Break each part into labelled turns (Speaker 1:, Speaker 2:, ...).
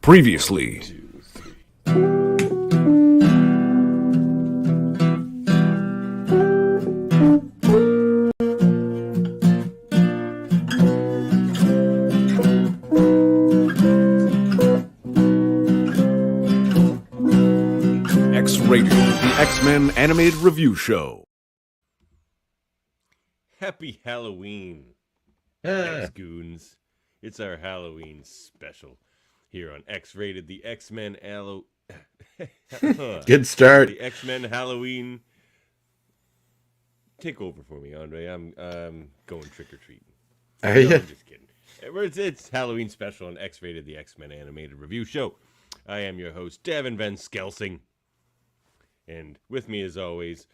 Speaker 1: Previously. X-Rated, the X-Men Animated Review Show.
Speaker 2: Happy Halloween, X-Goons. It's our Halloween special here on X-Rated, the X-Men
Speaker 3: Good start.
Speaker 2: The X-Men Halloween. Take over for me, Andre. I'm going trick-or-treating.
Speaker 3: Are you?
Speaker 2: I'm just kidding. It's Halloween special on X-Rated, the X-Men Animated Review Show. I am your host, Davin Van Skelsing. And with me, as always,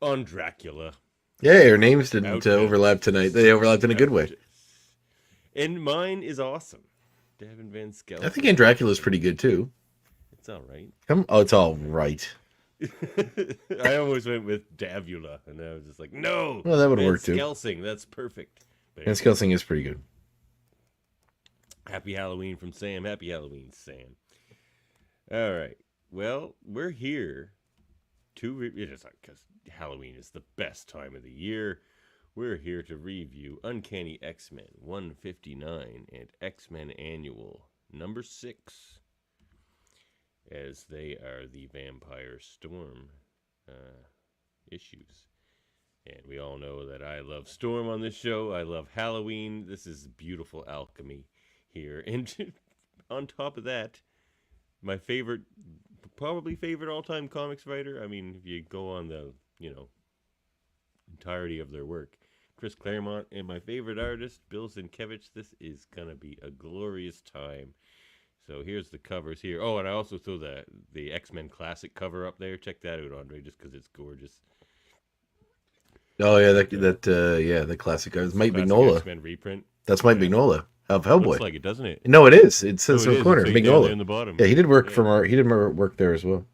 Speaker 2: on Dracula.
Speaker 3: Yeah, your names didn't overlap tonight. They overlapped in a good way.
Speaker 2: And mine is awesome. Davin Van Skelsing.
Speaker 3: I think Aunt Dracula's pretty good, too.
Speaker 2: It's all right.
Speaker 3: It's all right.
Speaker 2: I almost went with Davula, and I was just like, no.
Speaker 3: Well, that would work, too.
Speaker 2: Skelsing, that's perfect.
Speaker 3: Aunt Skelsing is pretty good.
Speaker 2: Happy Halloween from Sam. Happy Halloween, Sam. All right. Well, we're here because Halloween is the best time of the year. We're here to review Uncanny X-Men 159 and X-Men Annual number 6, as they are the Vampire Storm issues. And we all know that I love Storm on this show. I love Halloween. This is beautiful alchemy here. And on top of that, my probably favorite all-time comics writer. I mean, if you go on the, entirety of their work, Chris Claremont, and my favorite artist, Bill Sienkiewicz. This is going to be a glorious time. So here's the covers here. Oh, and I also throw the X-Men Classic cover up there. Check that out, Andre, just because it's gorgeous.
Speaker 3: Oh, yeah, the classic covers. Mike
Speaker 2: Classic
Speaker 3: Mignola.
Speaker 2: X-Men reprint.
Speaker 3: That's Mike Mignola of Hellboy.
Speaker 2: Looks like it, doesn't it?
Speaker 3: No, it is. It says in the corner.
Speaker 2: It's down
Speaker 3: Mignola.
Speaker 2: there in the bottom.
Speaker 3: Yeah, he did work he did work there as well.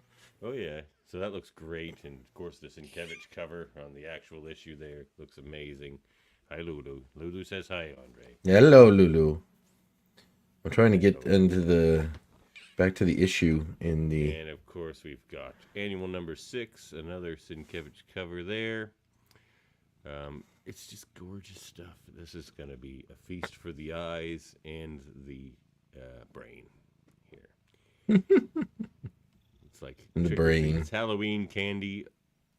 Speaker 2: Oh, yeah. So that looks great. And, of course, the Sienkiewicz cover on the actual issue there looks amazing. Hi, Lulu. Lulu says hi, Andre.
Speaker 3: Hello, Lulu. I'm trying to get back to the issue in the...
Speaker 2: And, of course, we've got Annual number 6, another Sienkiewicz cover there. It's just gorgeous stuff. This is going to be a feast for the eyes and the brain here. It's like
Speaker 3: the brain.
Speaker 2: It's Halloween candy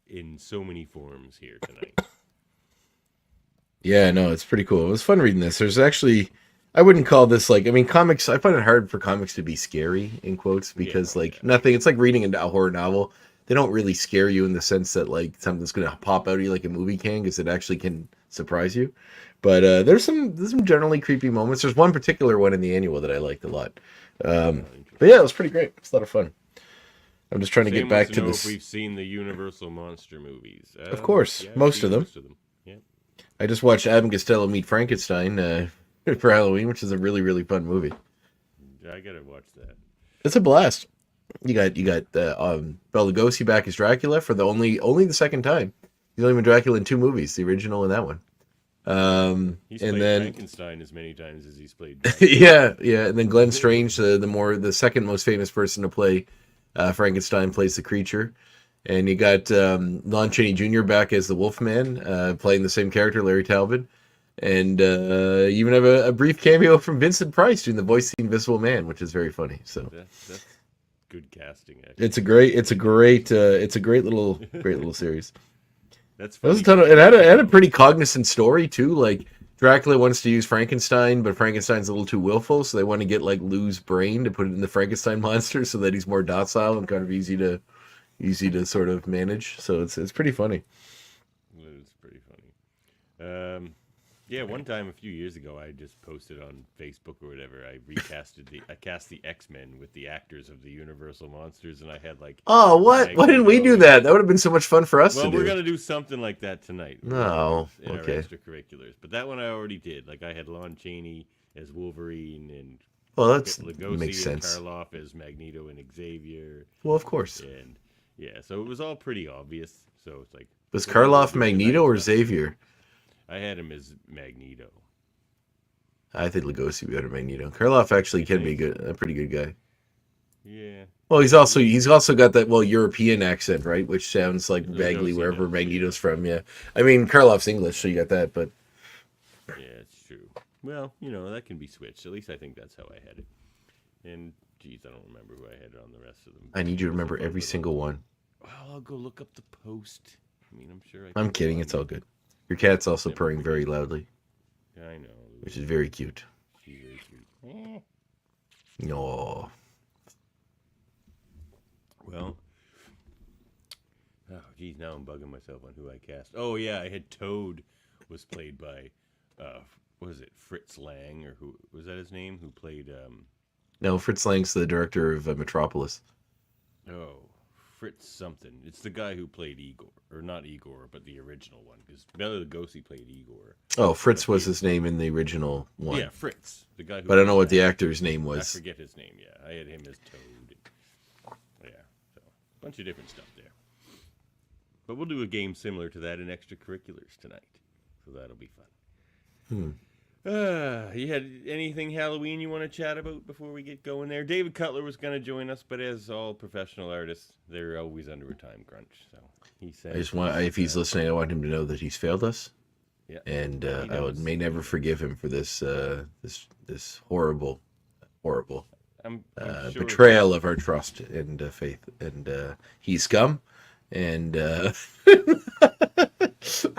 Speaker 2: in so many forms here tonight.
Speaker 3: Yeah, no, it's pretty cool. It was fun reading this. There's actually, I wouldn't call this comics, I find it hard for comics to be scary, in quotes, because nothing, it's like reading a horror novel. They don't really scare you in the sense that something's going to pop out of you like a movie can, because it actually can surprise you. But there's some generally creepy moments. There's one particular one in the annual that I liked a lot. But yeah, it was pretty great. It's a lot of fun. I'm just trying to get back to this.
Speaker 2: If we've seen the Universal monster movies.
Speaker 3: Of course,
Speaker 2: yeah,
Speaker 3: most of them.
Speaker 2: Yeah.
Speaker 3: I just watched Abbott and Costello Meet Frankenstein for Halloween, which is a really, really fun movie.
Speaker 2: I gotta watch that.
Speaker 3: It's a blast. You got Bela Lugosi back as Dracula for the only the second time. He's only been Dracula in 2 movies, the original and that one.
Speaker 2: He's played Frankenstein as many times as he's played Dracula.
Speaker 3: yeah, and then Glenn Strange, the second most famous person to play Frankenstein, plays the creature. And you got Lon Chaney Jr. back as the Wolfman, playing the same character, Larry Talbot. And you even have a brief cameo from Vincent Price doing the voice of the Invisible Man, which is very funny. So
Speaker 2: that's good casting. Actually.
Speaker 3: It's a great little series.
Speaker 2: That's funny.
Speaker 3: It had a pretty cognizant story too. Like Dracula wants to use Frankenstein, but Frankenstein's a little too willful, so they want to get Lou's brain to put it in the Frankenstein monster so that he's more docile and kind of easy to sort of manage. So it's pretty funny.
Speaker 2: It's pretty funny. Yeah, one time a few years ago, I just posted on Facebook or whatever. I cast the X-Men with the actors of the Universal monsters, and I had
Speaker 3: Oh, what? Why didn't we do that? That would have been so much fun for us to do.
Speaker 2: Well, we're gonna do something like that tonight.
Speaker 3: No,
Speaker 2: in our extracurriculars. But that one I already did. I had Lon Chaney as Wolverine and Lugosi
Speaker 3: makes sense.
Speaker 2: And Karloff as Magneto and Xavier.
Speaker 3: Well, of course.
Speaker 2: And yeah, so it was all pretty obvious. So it's
Speaker 3: was Karloff Magneto or Xavier?
Speaker 2: I had him as Magneto.
Speaker 3: I think Lugosi would be better Magneto. Karloff actually can be a pretty good guy.
Speaker 2: Yeah.
Speaker 3: Well, he's also got that European accent, right? Which sounds like
Speaker 2: Those
Speaker 3: vaguely
Speaker 2: he
Speaker 3: wherever
Speaker 2: does,
Speaker 3: Magneto's from. Yeah, I mean Karloff's English, so you got that. But
Speaker 2: Yeah, it's true. Well, that can be switched. At least I think that's how I had it. And geez, I don't remember who I had on the rest of them.
Speaker 3: I need you to
Speaker 2: It was a
Speaker 3: remember
Speaker 2: bunch
Speaker 3: every
Speaker 2: of them.
Speaker 3: single one.
Speaker 2: Well, I'll go look up the post. I mean, I'm sure I.
Speaker 3: I'm
Speaker 2: can
Speaker 3: kidding.
Speaker 2: find
Speaker 3: It's all
Speaker 2: it.
Speaker 3: good. Your cat's also
Speaker 2: Never
Speaker 3: purring very
Speaker 2: forget.
Speaker 3: loudly,
Speaker 2: I know.
Speaker 3: which is very cute.
Speaker 2: She's very cute.
Speaker 3: No.
Speaker 2: Well, oh geez, now I'm bugging myself on who I cast. Oh yeah, I had Toad was played by, what was it, Fritz Lang, or who was that his name? Who played
Speaker 3: No, Fritz Lang's the director of Metropolis.
Speaker 2: oh, Fritz something. It's the guy who played Igor, or not Igor, but the original one, because Bela Lugosi played Igor.
Speaker 3: Oh, Fritz was his name in the original one.
Speaker 2: Yeah, Fritz, the guy who.
Speaker 3: But I don't know
Speaker 2: played
Speaker 3: what the
Speaker 2: that.
Speaker 3: actor's name
Speaker 2: I
Speaker 3: was.
Speaker 2: forget his name. Yeah, I had him as Toad. Yeah, so bunch of different stuff there. But we'll do a game similar to that in extracurriculars tonight, so that'll be fun. You had anything Halloween you want to chat about before we get going there? David Cutler was going to join us, but as all professional artists, they're always under a time crunch. So he said,
Speaker 3: I just want, if he's listening, I want him to know that he's failed us,
Speaker 2: yeah,
Speaker 3: and
Speaker 2: he
Speaker 3: I
Speaker 2: knows.
Speaker 3: may never forgive him for this this horrible
Speaker 2: I'm sure
Speaker 3: betrayal of our trust and faith. And he's scum. And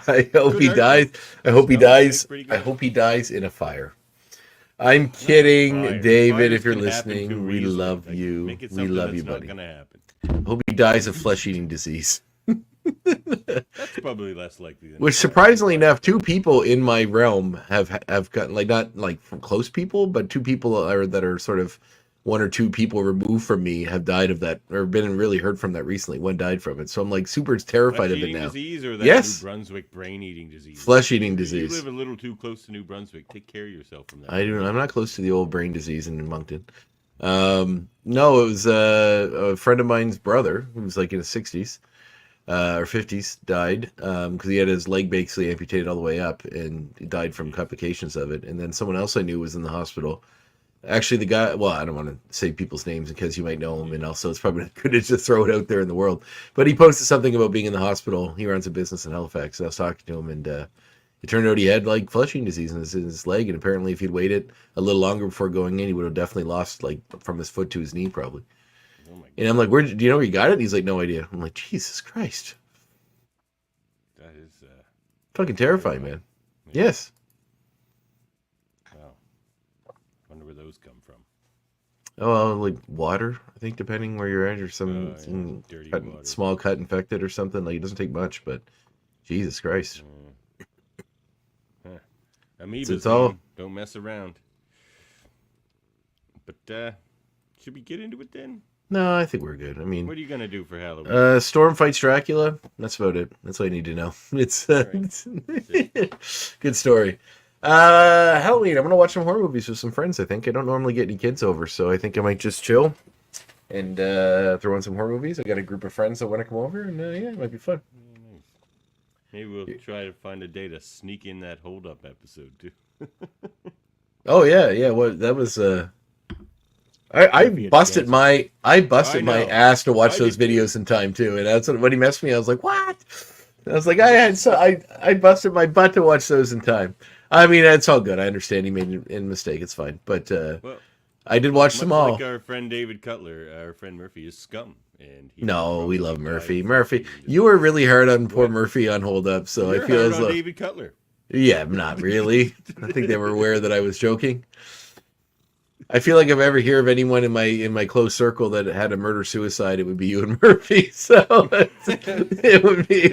Speaker 3: I hope
Speaker 2: Good
Speaker 3: he
Speaker 2: argument.
Speaker 3: dies. I hope he
Speaker 2: Scum,
Speaker 3: dies.
Speaker 2: pretty good.
Speaker 3: I hope he dies in a fire. I'm kidding,
Speaker 2: Fire.
Speaker 3: David.
Speaker 2: Fires
Speaker 3: If you're
Speaker 2: can happen
Speaker 3: listening,
Speaker 2: too
Speaker 3: we
Speaker 2: easily.
Speaker 3: love
Speaker 2: Like,
Speaker 3: you.
Speaker 2: make it
Speaker 3: We
Speaker 2: something
Speaker 3: love
Speaker 2: that's
Speaker 3: you,
Speaker 2: not
Speaker 3: buddy.
Speaker 2: going to happen.
Speaker 3: Hope he dies of flesh-eating disease.
Speaker 2: That's probably less likely than
Speaker 3: Which,
Speaker 2: fire.
Speaker 3: surprisingly enough, two people in my realm have gotten, like, not like from close people, but two people that are sort of one or two people removed from me have died of that, or been really hurt from that recently. One died from it, so I'm like super terrified of it
Speaker 2: Flesh-eating
Speaker 3: now.
Speaker 2: disease or that
Speaker 3: Yes.
Speaker 2: New Brunswick brain-eating disease?
Speaker 3: Flesh-eating
Speaker 2: You
Speaker 3: disease.
Speaker 2: live a little too close to New Brunswick. Take care of yourself from that.
Speaker 3: I do. I'm not close to the old brain disease in Moncton. No, it was a friend of mine's brother who was like in his 60s or 50s, died because he had his leg basically amputated all the way up, and he died from complications of it. And then someone else I knew was in the hospital. Actually, the guy, well, I don't want to say people's names because you might know him, and also it's probably not good to just throw it out there in the world. But he posted something about being in the hospital. He runs a business in Halifax. And I was talking to him, and it turned out he had like flesh-eating disease in his leg, and apparently if he'd waited a little longer before going in, he would have definitely lost like from his foot to his knee probably.
Speaker 2: Oh my God.
Speaker 3: And I'm like, "Where? Do you know where you got it?" And he's like, "No idea." I'm like, "Jesus Christ,
Speaker 2: That is,
Speaker 3: fucking terrifying, man." Yes.
Speaker 2: wow. Wonder where those come from.
Speaker 3: Oh, like water, I think, depending where you're at, or some,
Speaker 2: yeah, dirty
Speaker 3: cut,
Speaker 2: water.
Speaker 3: small cut infected or something. Like it doesn't take much, but Jesus Christ.
Speaker 2: Amoebas,
Speaker 3: It's all-
Speaker 2: man. Don't mess around. But, should we get into it then?
Speaker 3: No, I think we're good. I
Speaker 2: What
Speaker 3: mean,
Speaker 2: are you going to do for Halloween?
Speaker 3: Storm fights Dracula. That's about it. That's all you need to know. It's, good story. Halloween. I'm gonna watch some horror movies with some friends. I think I don't normally get any kids over, so I think I might just chill and throw in some horror movies. I got a group of friends that want to come over, and yeah, it might be fun.
Speaker 2: Maybe we'll try to find a day to sneak in that Hold Up episode, too.
Speaker 3: Oh yeah. Well, that was I
Speaker 2: Be a
Speaker 3: busted
Speaker 2: chance.
Speaker 3: my
Speaker 2: know.
Speaker 3: ass to watch
Speaker 2: I
Speaker 3: those
Speaker 2: did too.
Speaker 3: videos in time too, and that's when he messed me. I was like, "What?" I was like, I busted my butt to watch those in time. I mean, it's all good. I understand he made a mistake. It's fine, but
Speaker 2: Well,
Speaker 3: I did watch
Speaker 2: much
Speaker 3: them all.
Speaker 2: like our friend David Cutler, our friend Murphy is scum. And he
Speaker 3: No, we
Speaker 2: probably
Speaker 3: love
Speaker 2: died
Speaker 3: Murphy.
Speaker 2: from
Speaker 3: Murphy,
Speaker 2: flesh-eating
Speaker 3: you were
Speaker 2: disease.
Speaker 3: really hard on poor
Speaker 2: What?
Speaker 3: Murphy on Hold Up, so
Speaker 2: You're
Speaker 3: I feel
Speaker 2: hard
Speaker 3: as
Speaker 2: on
Speaker 3: though.
Speaker 2: David Cutler.
Speaker 3: Yeah, not really. I think they were aware that I was joking. I feel like if I ever hear of anyone in my close circle that had a murder suicide, it would be you and Murphy. So it would be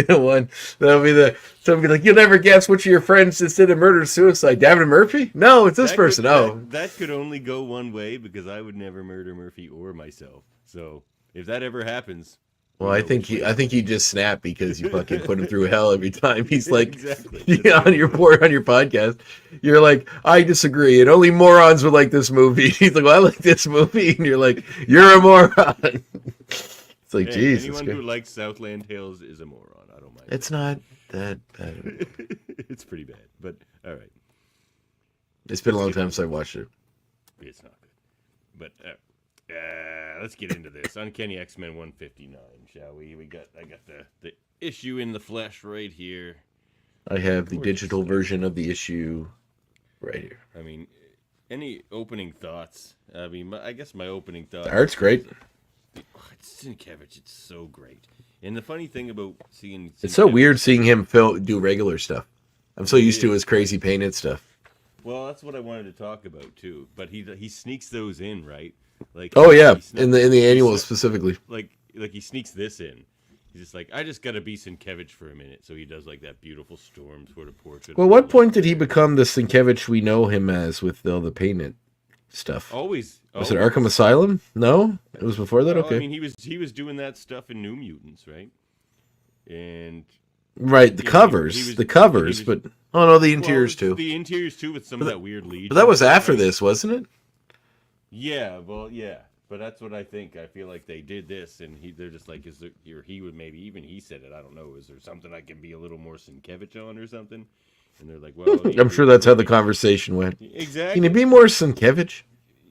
Speaker 3: the one. That would be the someone would be like, you'll never guess which of your friends just did a murder suicide. David and Murphy? No, it's this
Speaker 2: That
Speaker 3: person.
Speaker 2: could, that could only go one way because I would never murder Murphy or myself. So if that ever happens,
Speaker 3: Well,
Speaker 2: we
Speaker 3: I
Speaker 2: know
Speaker 3: think
Speaker 2: which
Speaker 3: he
Speaker 2: way
Speaker 3: I
Speaker 2: it
Speaker 3: think
Speaker 2: goes.
Speaker 3: he just snapped because you fucking put him through hell every time. He's like,
Speaker 2: exactly.
Speaker 3: yeah, on your podcast, you're like, I disagree, and only morons would like this movie. He's like, well, I like this movie, and you're like, you're a moron. It's like,
Speaker 2: Hey,
Speaker 3: Jesus.
Speaker 2: anyone
Speaker 3: Christ.
Speaker 2: who likes Southland Tales is a moron. I don't mind.
Speaker 3: It's not that bad.
Speaker 2: It's pretty bad, but all right.
Speaker 3: It's been a long time since I watched it.
Speaker 2: It's not good. But Let's get into this. Uncanny X-Men 159, shall we? I got the issue in the flesh right here.
Speaker 3: I have the digital version of the issue right here.
Speaker 2: I mean, any opening thoughts? I mean, I guess my opening thoughts.
Speaker 3: The art's great.
Speaker 2: It's Sienkiewicz. It's so great. And the funny thing about seeing
Speaker 3: It's so weird seeing him do regular stuff. I'm so used to his crazy painted stuff.
Speaker 2: Well, that's what I wanted to talk about too. But he sneaks those in, right? Like
Speaker 3: Oh yeah, in the annual specifically.
Speaker 2: Like he sneaks this in. He's just like, I just gotta be Sienkiewicz for a minute. So he does like that beautiful storm sort of portrait.
Speaker 3: Well, what point did he become the Sienkiewicz we know him as with all the painted stuff?
Speaker 2: Always.
Speaker 3: Was it Arkham Asylum? No, it was before that.
Speaker 2: Well,
Speaker 3: Okay.
Speaker 2: I mean, he was doing that stuff in New Mutants, right? And
Speaker 3: Right, the covers,
Speaker 2: he was-
Speaker 3: but oh no, the interiors too.
Speaker 2: The interiors too, with some of that weird lead.
Speaker 3: But that was after this, wasn't it?
Speaker 2: Yeah, well, yeah, but that's what I think. I feel like they did this, and they're just like, is there? Or he would maybe even he said it. I don't know. Is there something I can be a little more Sienkiewicz on or something? And they're like, well,
Speaker 3: I'm sure that's how the conversation went.
Speaker 2: Exactly.
Speaker 3: Can you be more Sienkiewicz?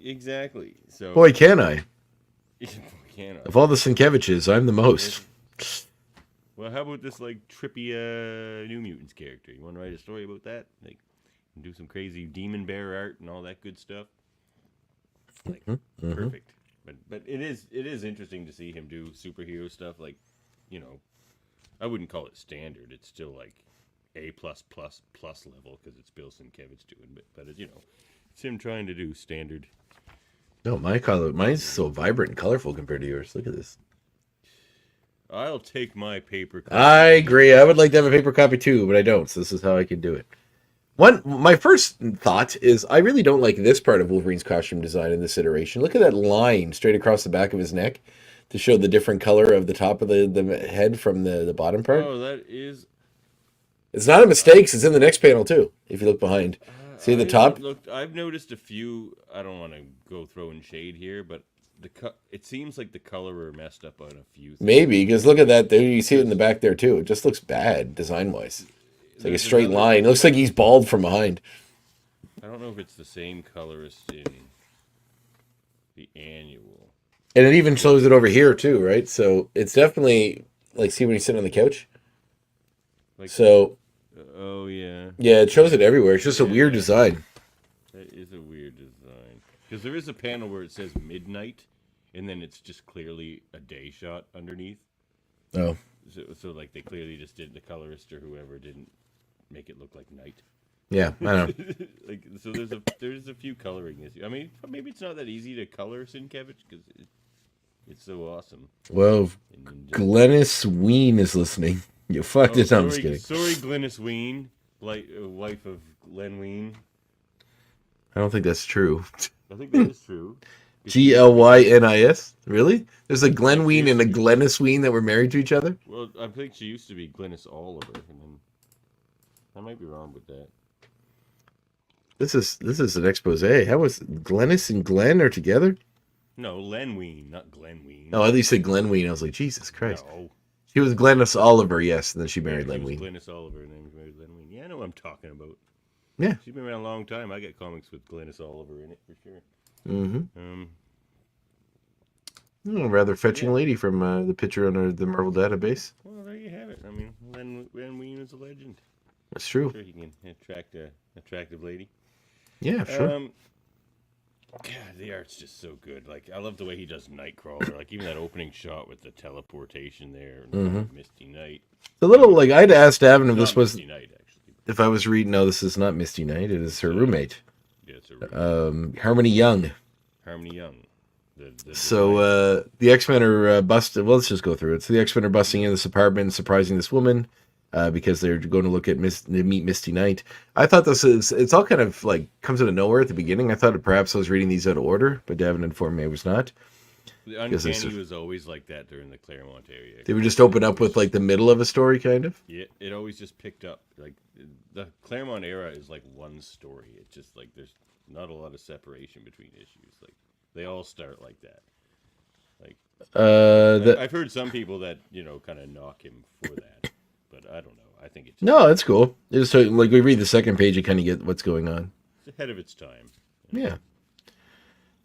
Speaker 2: Exactly. So
Speaker 3: Boy, can I!
Speaker 2: can I?
Speaker 3: Of all the Sienkiewiczes, I'm the most.
Speaker 2: Well, how about this like trippy New Mutants character? You want to write a story about that? Like, do some crazy demon bear art and all that good stuff. Like, perfect. But it is interesting to see him do superhero stuff. Like, you know, I wouldn't call it standard. It's still like A+++ level because it's Bill Sienkiewicz doing it. But it, you know, it's him trying to do standard.
Speaker 3: No, mine's so vibrant and colorful compared to yours. Look at this.
Speaker 2: I'll take my paper copy.
Speaker 3: I agree. I would like to have a paper copy too, but I don't. So this is how I can do it. My first thought is I really don't like this part of Wolverine's costume design in this iteration. Look at that line straight across the back of his neck to show the different color of the top of the head from the bottom part.
Speaker 2: Oh, that is.
Speaker 3: It's not a mistake. It's in the next panel too. If you look behind, see the top.
Speaker 2: Look, I've noticed a few. I don't want to go throwing shade here, but it seems like the color messed up on a few things.
Speaker 3: Maybe because look at that. There you see it in the back there too. It just looks bad design wise. It's like a straight line. It looks like he's bald from behind.
Speaker 2: I don't know if it's the same colorist in the annual.
Speaker 3: And it even shows it over here too, right? So it's definitely like see when he's sitting on the couch.
Speaker 2: Like,
Speaker 3: so.
Speaker 2: Oh yeah.
Speaker 3: Yeah, it shows it everywhere. It's just a weird design.
Speaker 2: That is a weird design because there is a panel where it says midnight, and then it's just clearly a day shot underneath.
Speaker 3: Oh.
Speaker 2: So like they clearly just did the colorist or whoever didn't make it look like night.
Speaker 3: Yeah, I know.
Speaker 2: Like so, there's a few coloring issues. I mean, maybe it's not that easy to color Sienkiewicz because it's so awesome.
Speaker 3: Well, Glennis Ween is listening. You fucked it. I'm just kidding.
Speaker 2: Sorry, Glennis Ween, wife of Glenn Ween.
Speaker 3: I don't think that's true.
Speaker 2: I think that is true.
Speaker 3: Glynis? Really? There's a Glenn Ween and a Glennis Ween that were married to each other?
Speaker 2: Well, I think she used to be Glennis Oliver, and then I might be wrong with that.
Speaker 3: This is an expose. How was Glennis and Glenn are together?
Speaker 2: No, Len Ween, not Glenn Ween.
Speaker 3: Oh, at least said Glenn Ween. I was like, Jesus Christ.
Speaker 2: No.
Speaker 3: She was Glennis Oliver, yes, and then she married Len Ween.
Speaker 2: Glennis Oliver, and then married Len Ween. Yeah, I know what I'm talking about.
Speaker 3: Yeah.
Speaker 2: She's been around a long time. I got comics with Glennis Oliver in it for sure.
Speaker 3: Mm-hmm. Rather fetching lady from the picture on the Marvel database.
Speaker 2: Well, there you have it. I mean, Len Ween is a legend.
Speaker 3: That's true.
Speaker 2: I'm sure he can attract a attractive lady.
Speaker 3: Yeah, sure.
Speaker 2: God, the art's just so good. Like, I love the way he does Nightcrawler. Like, even that opening shot with the teleportation there, and Misty Knight.
Speaker 3: It's a little like I'd asked Davin if this was
Speaker 2: Misty Knight, actually.
Speaker 3: If I was reading. No, this is not Misty Knight. It is her roommate.
Speaker 2: Yeah, it's a roommate.
Speaker 3: Harmony Young.
Speaker 2: Harmony Young.
Speaker 3: So the X-Men are busted. Well, let's just go through it. So the X-Men are busting in this apartment, surprising this woman because they're going to look at meet Misty Knight. I thought it's all kind of like comes out of nowhere at the beginning. I thought perhaps I was reading these out of order, but Davin informed me I was not.
Speaker 2: The Uncanny was always like that during the Claremont area.
Speaker 3: They would just open up with like the middle of a story, kind of.
Speaker 2: Yeah, it always just picked up. Like the Claremont era is like one story. It's just like there's not a lot of separation between issues. Like they all start like that. Like I've heard some people that kind of knock him for that, but I don't know. I think it's
Speaker 3: no, it's cool. It's so, like we read the second page, you kind of get what's going on.
Speaker 2: It's ahead of its time.
Speaker 3: Yeah.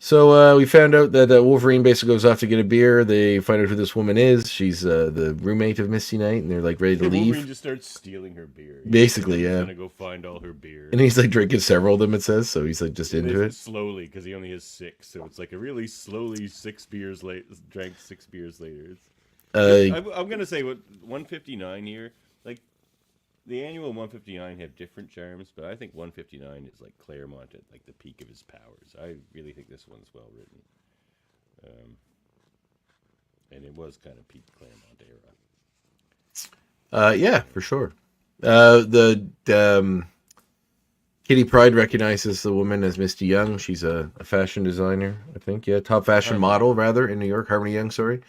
Speaker 3: So we found out that Wolverine basically goes off to get a beer. They find out who this woman is. She's the roommate of Misty Knight, and they're like ready to leave.
Speaker 2: Wolverine just starts stealing her beer.
Speaker 3: Basically, yeah.
Speaker 2: He's gonna go find all her beer.
Speaker 3: And he's like drinking several of them, it says. So he's like just into it.
Speaker 2: Slowly, because he only has 6. So it's like a really slowly 6 beers late. Drank 6 beers later. I'm gonna say what 159 here. Like the annual 159 have different charms, but I think 159 is like Claremont at like the peak of his powers. I really think this one's well written, and it was kind of peak Claremont era.
Speaker 3: Yeah, for sure. The Kitty Pryde recognizes the woman as Misty Young. She's a fashion designer, I think. Yeah, top fashion model rather in New York. Harmony Young, sorry.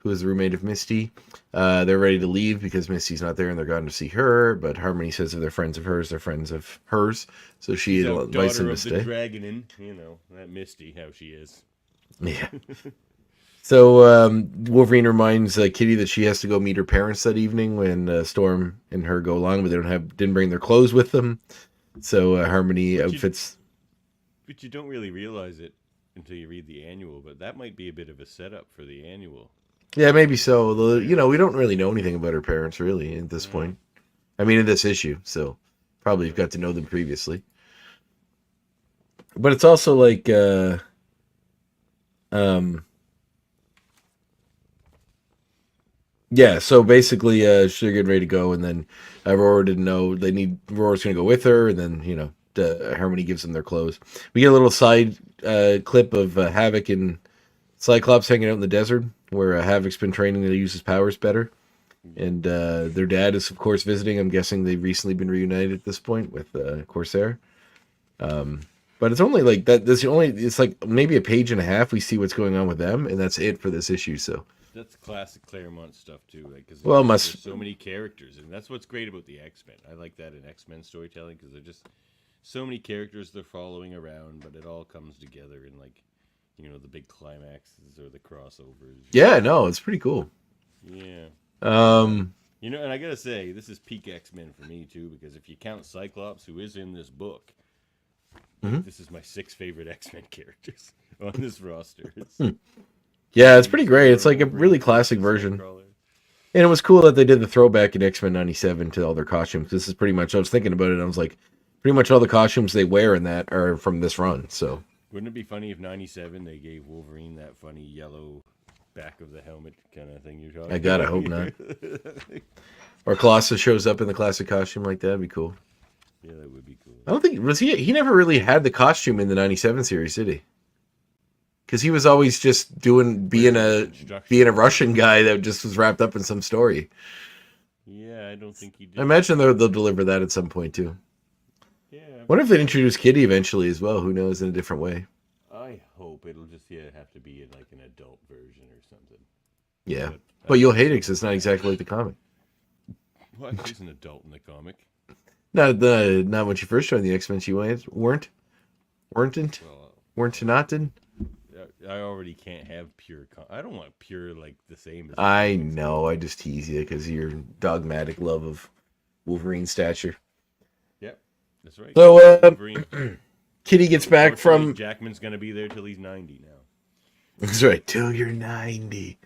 Speaker 3: Who is the roommate of Misty. They're ready to leave because Misty's not there and they're gone to see her, but Harmony says if they're friends of hers, they're friends of hers. So she invites them to stay.
Speaker 2: Daughter of the Dragonin, that Misty, how she is.
Speaker 3: Yeah. So Wolverine reminds Kitty that she has to go meet her parents that evening when Storm and her go along, but they didn't bring their clothes with them. So Harmony outfits.
Speaker 2: But you don't really realize it until you read the annual, but that might be a bit of a setup for the annual.
Speaker 3: Yeah, maybe so. We don't really know anything about her parents, really, at this point. I mean, in this issue, so probably you've got to know them previously. But it's also like, yeah, so basically, she's getting ready to go, and then Aurora didn't know Aurora's going to go with her, and then, Harmony gives them their clothes. We get a little side clip of Havoc and Cyclops hanging out in the desert, where Havoc's been training to use his powers better. And their dad is, of course, visiting. I'm guessing they've recently been reunited at this point with Corsair. But it's only like that. It's like maybe a page and a half. We see what's going on with them, and that's it for this issue. So
Speaker 2: that's classic Claremont stuff too, right? Because
Speaker 3: there's
Speaker 2: so many characters, and that's what's great about the X-Men. I like that in X-Men storytelling because they're just so many characters they're following around, but it all comes together in like. The big climaxes or the crossovers.
Speaker 3: Yeah, no, it's pretty cool.
Speaker 2: Yeah. And I gotta say, this is peak X-Men for me too, because if you count Cyclops, who is in this book, this is my 6 favorite X-Men characters on this roster.
Speaker 3: Yeah, it's pretty great. It's like a really classic version. And it was cool that they did the throwback in X-Men 97 to all their costumes. This is pretty much, I was thinking about it, and I was like, pretty much all the costumes they wear in that are from this run, so...
Speaker 2: Wouldn't it be funny if 97 they gave Wolverine that funny yellow back of the helmet kind of thing you're talking about?
Speaker 3: I hope not. Or Colossus shows up in the classic costume like that. That'd be cool.
Speaker 2: Yeah, that would be cool.
Speaker 3: I don't think he never really had the costume in the 97 series, did he? Because he was always just being a Russian guy that just was wrapped up in some story.
Speaker 2: Yeah, I don't think he did.
Speaker 3: I imagine they'll deliver that at some point too.
Speaker 2: Yeah.
Speaker 3: What if they introduce Kitty eventually as well? Who knows, in a different way.
Speaker 2: I hope it'll just have to be in like an adult version or something.
Speaker 3: Yeah, but you'll hate it because it's not exactly like the comic.
Speaker 2: Well, she's an adult in the comic.
Speaker 3: Not when she first joined the X-Men. She weren't.
Speaker 2: I already can't have pure. I don't want pure like the same.
Speaker 3: I know. I just tease you because of your dogmatic love of Wolverine stature.
Speaker 2: That's right.
Speaker 3: So, Kitty gets back from...
Speaker 2: Jackman's going to be there till he's 90 now.
Speaker 3: That's right, till you're 90.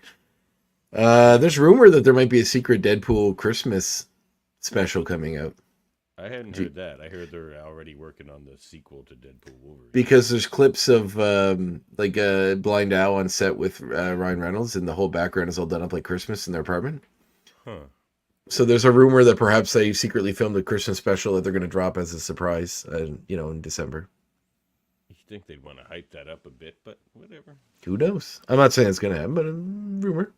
Speaker 3: There's rumor that there might be a secret Deadpool Christmas special coming out.
Speaker 2: I hadn't heard that. I heard they're already working on the sequel to Deadpool Wolverine.
Speaker 3: Because there's clips of Blind Owl on set with Ryan Reynolds, and the whole background is all done up like Christmas in their apartment.
Speaker 2: Huh.
Speaker 3: So there's a rumor that perhaps they secretly filmed a Christmas special that they're going to drop as a surprise, in December.
Speaker 2: You think they'd want to hype that up a bit, but whatever.
Speaker 3: Who knows? I'm not saying it's going to happen, but a rumor.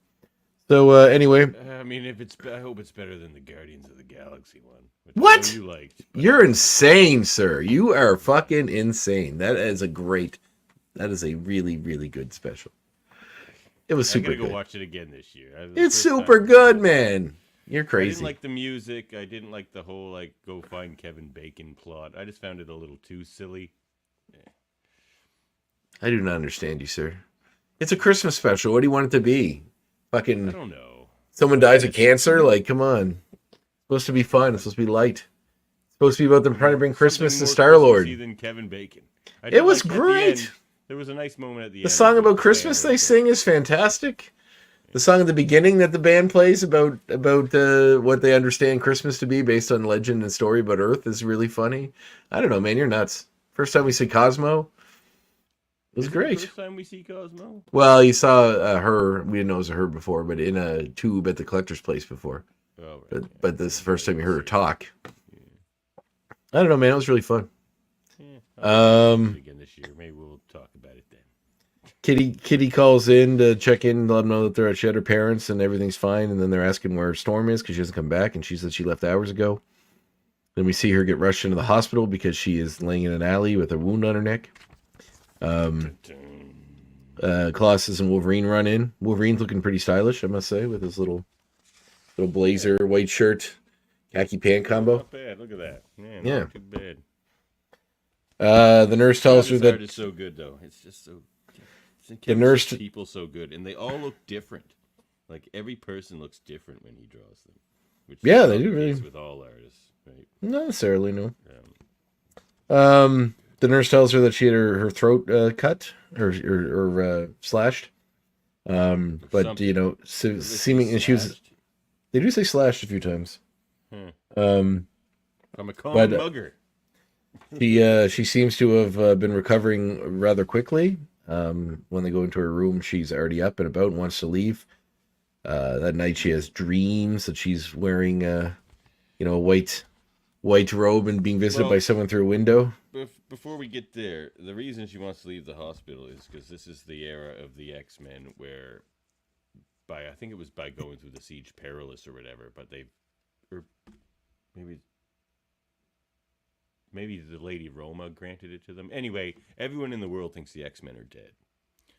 Speaker 3: So anyway,
Speaker 2: I mean, I hope it's better than the Guardians of the Galaxy one.
Speaker 3: What?
Speaker 2: You liked?
Speaker 3: You're insane, sir. You are fucking insane. That is a really, really good special. It was super good. I'm
Speaker 2: gonna go watch it again this year.
Speaker 3: It's super good, man. You're crazy.
Speaker 2: I didn't like the music. I didn't like the whole go find Kevin Bacon plot. I just found it a little too silly. Yeah.
Speaker 3: I do not understand you, sir. It's a Christmas special. What do you want it to be? Fucking.
Speaker 2: I don't know.
Speaker 3: Someone dies of cancer? Like, come on. It's supposed to be fun. It's supposed to be light. It's supposed to be about them trying to bring Christmas to Star-Lord.
Speaker 2: Than Kevin Bacon.
Speaker 3: It was great.
Speaker 2: There was a nice moment at the
Speaker 3: The
Speaker 2: end.
Speaker 3: song
Speaker 2: of the
Speaker 3: about Christmas
Speaker 2: banner
Speaker 3: they sing is fantastic. The song at the beginning that the band plays about what they understand Christmas to be based on legend and story about Earth is really funny. I don't know, man, you're nuts. First time we see Cosmo, it was
Speaker 2: Is it
Speaker 3: great.
Speaker 2: the first time we see Cosmo?
Speaker 3: Well, you saw her. We didn't know it was her before, but in a tube at the collector's place before.
Speaker 2: Oh, right.
Speaker 3: But this is the first time you heard her talk. I don't know, man. It was really fun.
Speaker 2: Yeah, I'll watch it again this year. Maybe we'll talk about it then.
Speaker 3: Kitty calls in to check in, let them know that they're at Shed her parents and everything's fine. And then they're asking where Storm is because she hasn't come back, and she said she left hours ago. Then we see her get rushed into the hospital because she is laying in an alley with a wound on her neck. Colossus and Wolverine run in. Wolverine's looking pretty stylish, I must say, with his little blazer, white shirt, khaki pant combo.
Speaker 2: Not bad. Look at that. Man,
Speaker 3: Yeah.
Speaker 2: not too bad.
Speaker 3: The nurse tells her
Speaker 2: Travis
Speaker 3: that
Speaker 2: art is so good though. It's just so.
Speaker 3: the nurse
Speaker 2: people so good, and they all look different. Like every person looks different when he draws them. Which
Speaker 3: Yeah,
Speaker 2: is
Speaker 3: they
Speaker 2: not
Speaker 3: do
Speaker 2: the
Speaker 3: really.
Speaker 2: case with all artists, right?
Speaker 3: not necessarily, no. The nurse tells her that she had her throat cut or slashed. But
Speaker 2: something.
Speaker 3: you know, seeming and she was.
Speaker 2: Slashed?
Speaker 3: They do say slashed a few times.
Speaker 2: From a common mugger.
Speaker 3: She seems to have been recovering rather quickly. When they go into her room, she's already up and about and wants to leave. That night, she has dreams that she's wearing, a white robe and being visited by someone through a window.
Speaker 2: Before we get there, the reason she wants to leave the hospital is because this is the era of the X-Men where, I think it was by going through the Siege Perilous or whatever, but maybe the Lady Roma granted it to them. Anyway, everyone in the world thinks the X-Men are dead.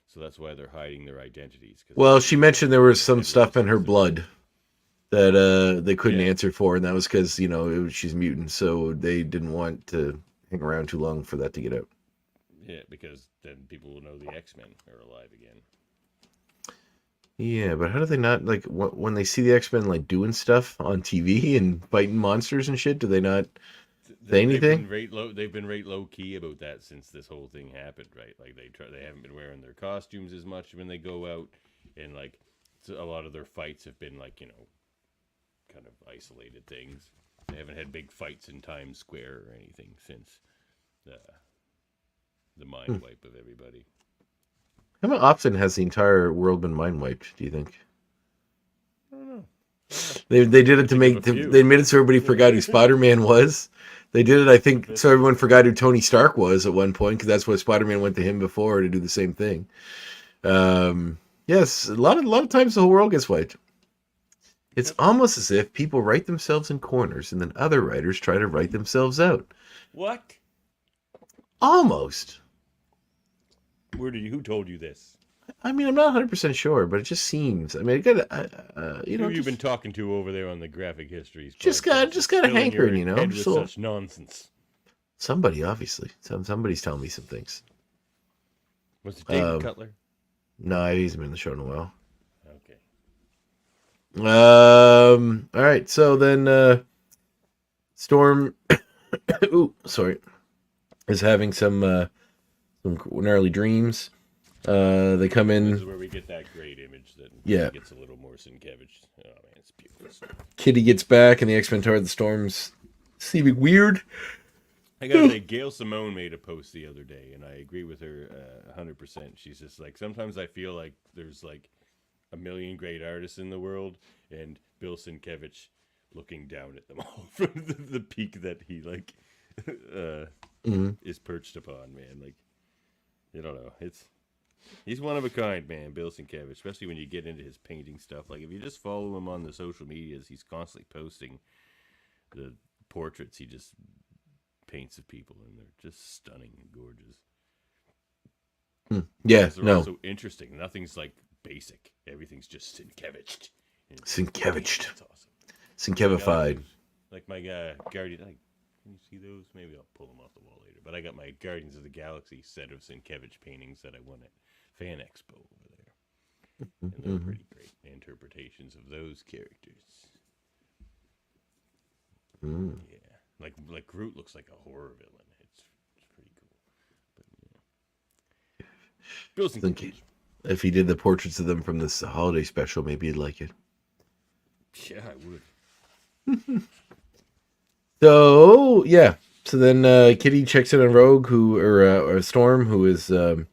Speaker 2: So that's why they're hiding their identities.
Speaker 3: Well, she mentioned there was some stuff in her blood that they couldn't answer for, and that was because, she's mutant, so they didn't want to hang around too long for that to get out.
Speaker 2: Yeah, because then people will know the X-Men are alive again.
Speaker 3: Yeah, but how do they not, like, when they see the X-Men, like, doing stuff on TV and fighting monsters and shit, do they not say anything?
Speaker 2: They've been right low key about that since this whole thing happened, right? Like they haven't been wearing their costumes as much when they go out, and like a lot of their fights have been like kind of isolated things. They haven't had big fights in Times Square or anything since the mind wipe of everybody.
Speaker 3: How often has the entire world been mind wiped, do you think?
Speaker 2: I don't know.
Speaker 3: They did it they made it so everybody forgot who Spider-Man was. They did it, I think, so everyone forgot who Tony Stark was at one point, because that's why Spider-Man went to him before to do the same thing. Yes, a lot of times the whole world gets wiped. It's almost as if people write themselves in corners, and then other writers try to write themselves out.
Speaker 2: What?
Speaker 3: Almost.
Speaker 2: Who told you this?
Speaker 3: I mean, I'm not 100% sure, but it just seems. I mean,
Speaker 2: Who you've been talking to over there on the Graphic Histories?
Speaker 3: Just got a hankering,
Speaker 2: With such nonsense.
Speaker 3: Somebody, obviously, somebody's telling me some things.
Speaker 2: Was it David Cutler?
Speaker 3: No, he hasn't been in the show in a while.
Speaker 2: Okay.
Speaker 3: All right. So then, Storm, is having some gnarly dreams. They come in.
Speaker 2: This is where we get that great image that gets a little more Sienkiewicz. Oh man, it's beautiful.
Speaker 3: Kitty gets back, and the X-Men toward the Storm's seeming weird.
Speaker 2: I gotta say, Gail Simone made a post the other day, and I agree with her 100%. She's just like, sometimes I feel like there's like a million great artists in the world, and Bill Sienkiewicz looking down at them all from the peak that he like is perched upon. Man, like, I don't know, he's one of a kind, man, Bill Sienkiewicz, especially when you get into his painting stuff. Like, if you just follow him on the social medias, he's constantly posting the portraits he just paints of people, and they're just stunning and gorgeous.
Speaker 3: Yeah,
Speaker 2: they're also interesting. Nothing's like basic. Everything's just Sienkiewicz.
Speaker 3: Sienkiewicz.
Speaker 2: That's awesome.
Speaker 3: Sienkiewiczified.
Speaker 2: Like my Guardian. Can you see those? Maybe I'll pull them off the wall later. But I got my Guardians of the Galaxy set of Sienkiewicz paintings that I won at Fan Expo over there, and they're pretty great interpretations of those characters. Yeah. Like Groot looks like a horror villain. It's pretty cool. But, Bills and
Speaker 3: Think
Speaker 2: cookies.
Speaker 3: if he did the portraits of them from this holiday special, maybe you'd like it.
Speaker 2: Yeah, I would.
Speaker 3: So yeah. So then Kitty checks in on Rogue, or Storm, who is kind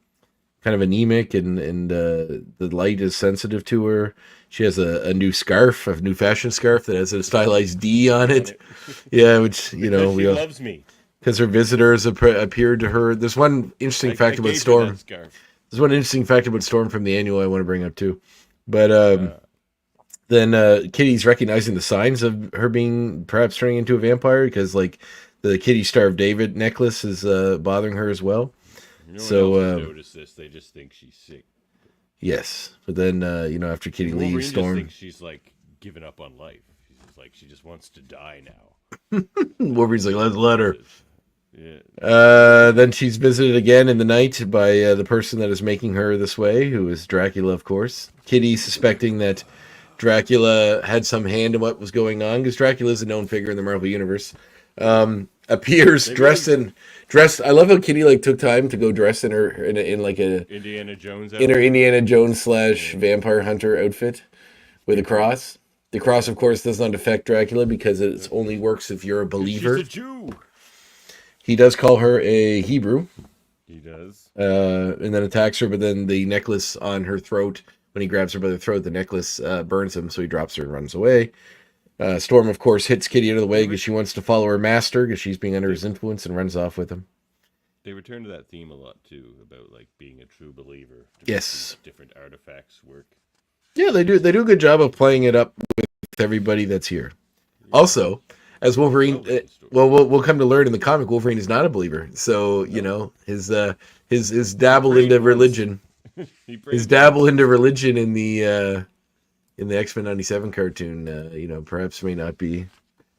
Speaker 3: of anemic, and the light is sensitive to her. She has a new scarf, a new fashion scarf that has a stylized D on it. Yeah, which
Speaker 2: She loves me.
Speaker 3: because her visitors appeared to her. There's one interesting fact about Storm. There's one interesting fact about Storm from the annual I want to bring up too. But then Kitty's recognizing the signs of her being perhaps turning into a vampire, because like the Kitty Star of David necklace is bothering her as well.
Speaker 2: No
Speaker 3: So
Speaker 2: one else has noticed this. They just think she's sick.
Speaker 3: yes, but then after Kitty
Speaker 2: Wolverine
Speaker 3: leaves, Storm.
Speaker 2: just thinks she's like giving up on life. She's just like she just wants to die now.
Speaker 3: Wolverine's like, let's let her.
Speaker 2: Yeah.
Speaker 3: Then she's visited again in the night by the person that is making her this way, who is Dracula, of course. Kitty, suspecting that Dracula had some hand in what was going on, because Dracula is a known figure in the Marvel Universe, appears dressed. I love how Kitty like took time to go dress in her in like a
Speaker 2: Indiana Jones.
Speaker 3: in her Indiana Jones / vampire hunter outfit with a cross. The cross, of course, does not affect Dracula because it only works if you're a believer.
Speaker 2: She's a Jew.
Speaker 3: He does call her a Hebrew.
Speaker 2: He does.
Speaker 3: And then attacks her, but then the necklace on her throat, when he grabs her by the throat, the necklace burns him, so he drops her and runs away. Storm, of course, hits Kitty out of the way because she wants to follow her master, because she's being under his influence, and runs off with him.
Speaker 2: They return to that theme a lot, too, about like being a true believer.
Speaker 3: Yes.
Speaker 2: Different artifacts work.
Speaker 3: Yeah, they do. They do a good job of playing it up with everybody that's here. Yeah. Also, as Wolverine, we'll come to learn in the comic, Wolverine is not a believer. So his dabble into religion, his dabble into religion in the X-Men '97 cartoon, perhaps may not be.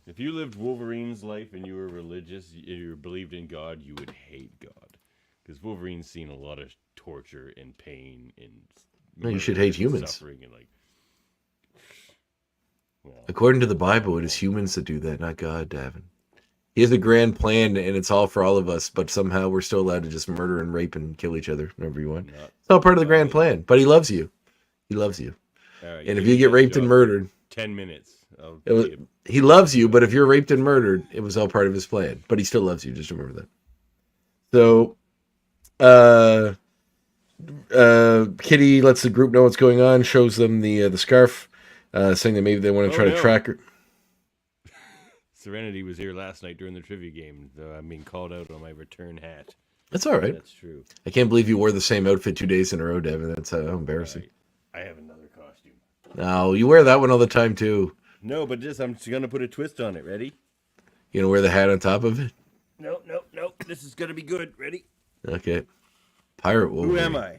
Speaker 2: If you lived Wolverine's life and you were religious, you believed in God, you would hate God, because Wolverine's seen a lot of torture and pain and.
Speaker 3: No, you should hate humans.
Speaker 2: Suffering and
Speaker 3: According to the Bible, it is humans that do that, not God, Davin. He has a grand plan, and it's all for all of us, but somehow we're still allowed to just murder and rape and kill each other whenever you want. It's all part of the grand plan, but he loves you. He loves you.
Speaker 2: Right,
Speaker 3: and if you get raped and murdered...
Speaker 2: 10 minutes.
Speaker 3: He loves you, but if you're raped and murdered, it was all part of his plan. But he still loves you, just remember that. So... Kitty lets the group know what's going on, shows them the scarf, saying that maybe they want to try to track her.
Speaker 2: Serenity was here last night during the trivia game, though I'm being called out on my return hat.
Speaker 3: That's all right.
Speaker 2: That's true.
Speaker 3: I can't believe you wore the same outfit 2 days in a row, Devin. That's how embarrassing.
Speaker 2: Right. I have another costume.
Speaker 3: No, you wear that one all the time, too.
Speaker 2: No, but I'm just going to put a twist on it. Ready?
Speaker 3: You going to wear the hat on top of it?
Speaker 2: No. This is going to be good. Ready?
Speaker 3: Okay. Pirate Wolverine.
Speaker 2: Who am I?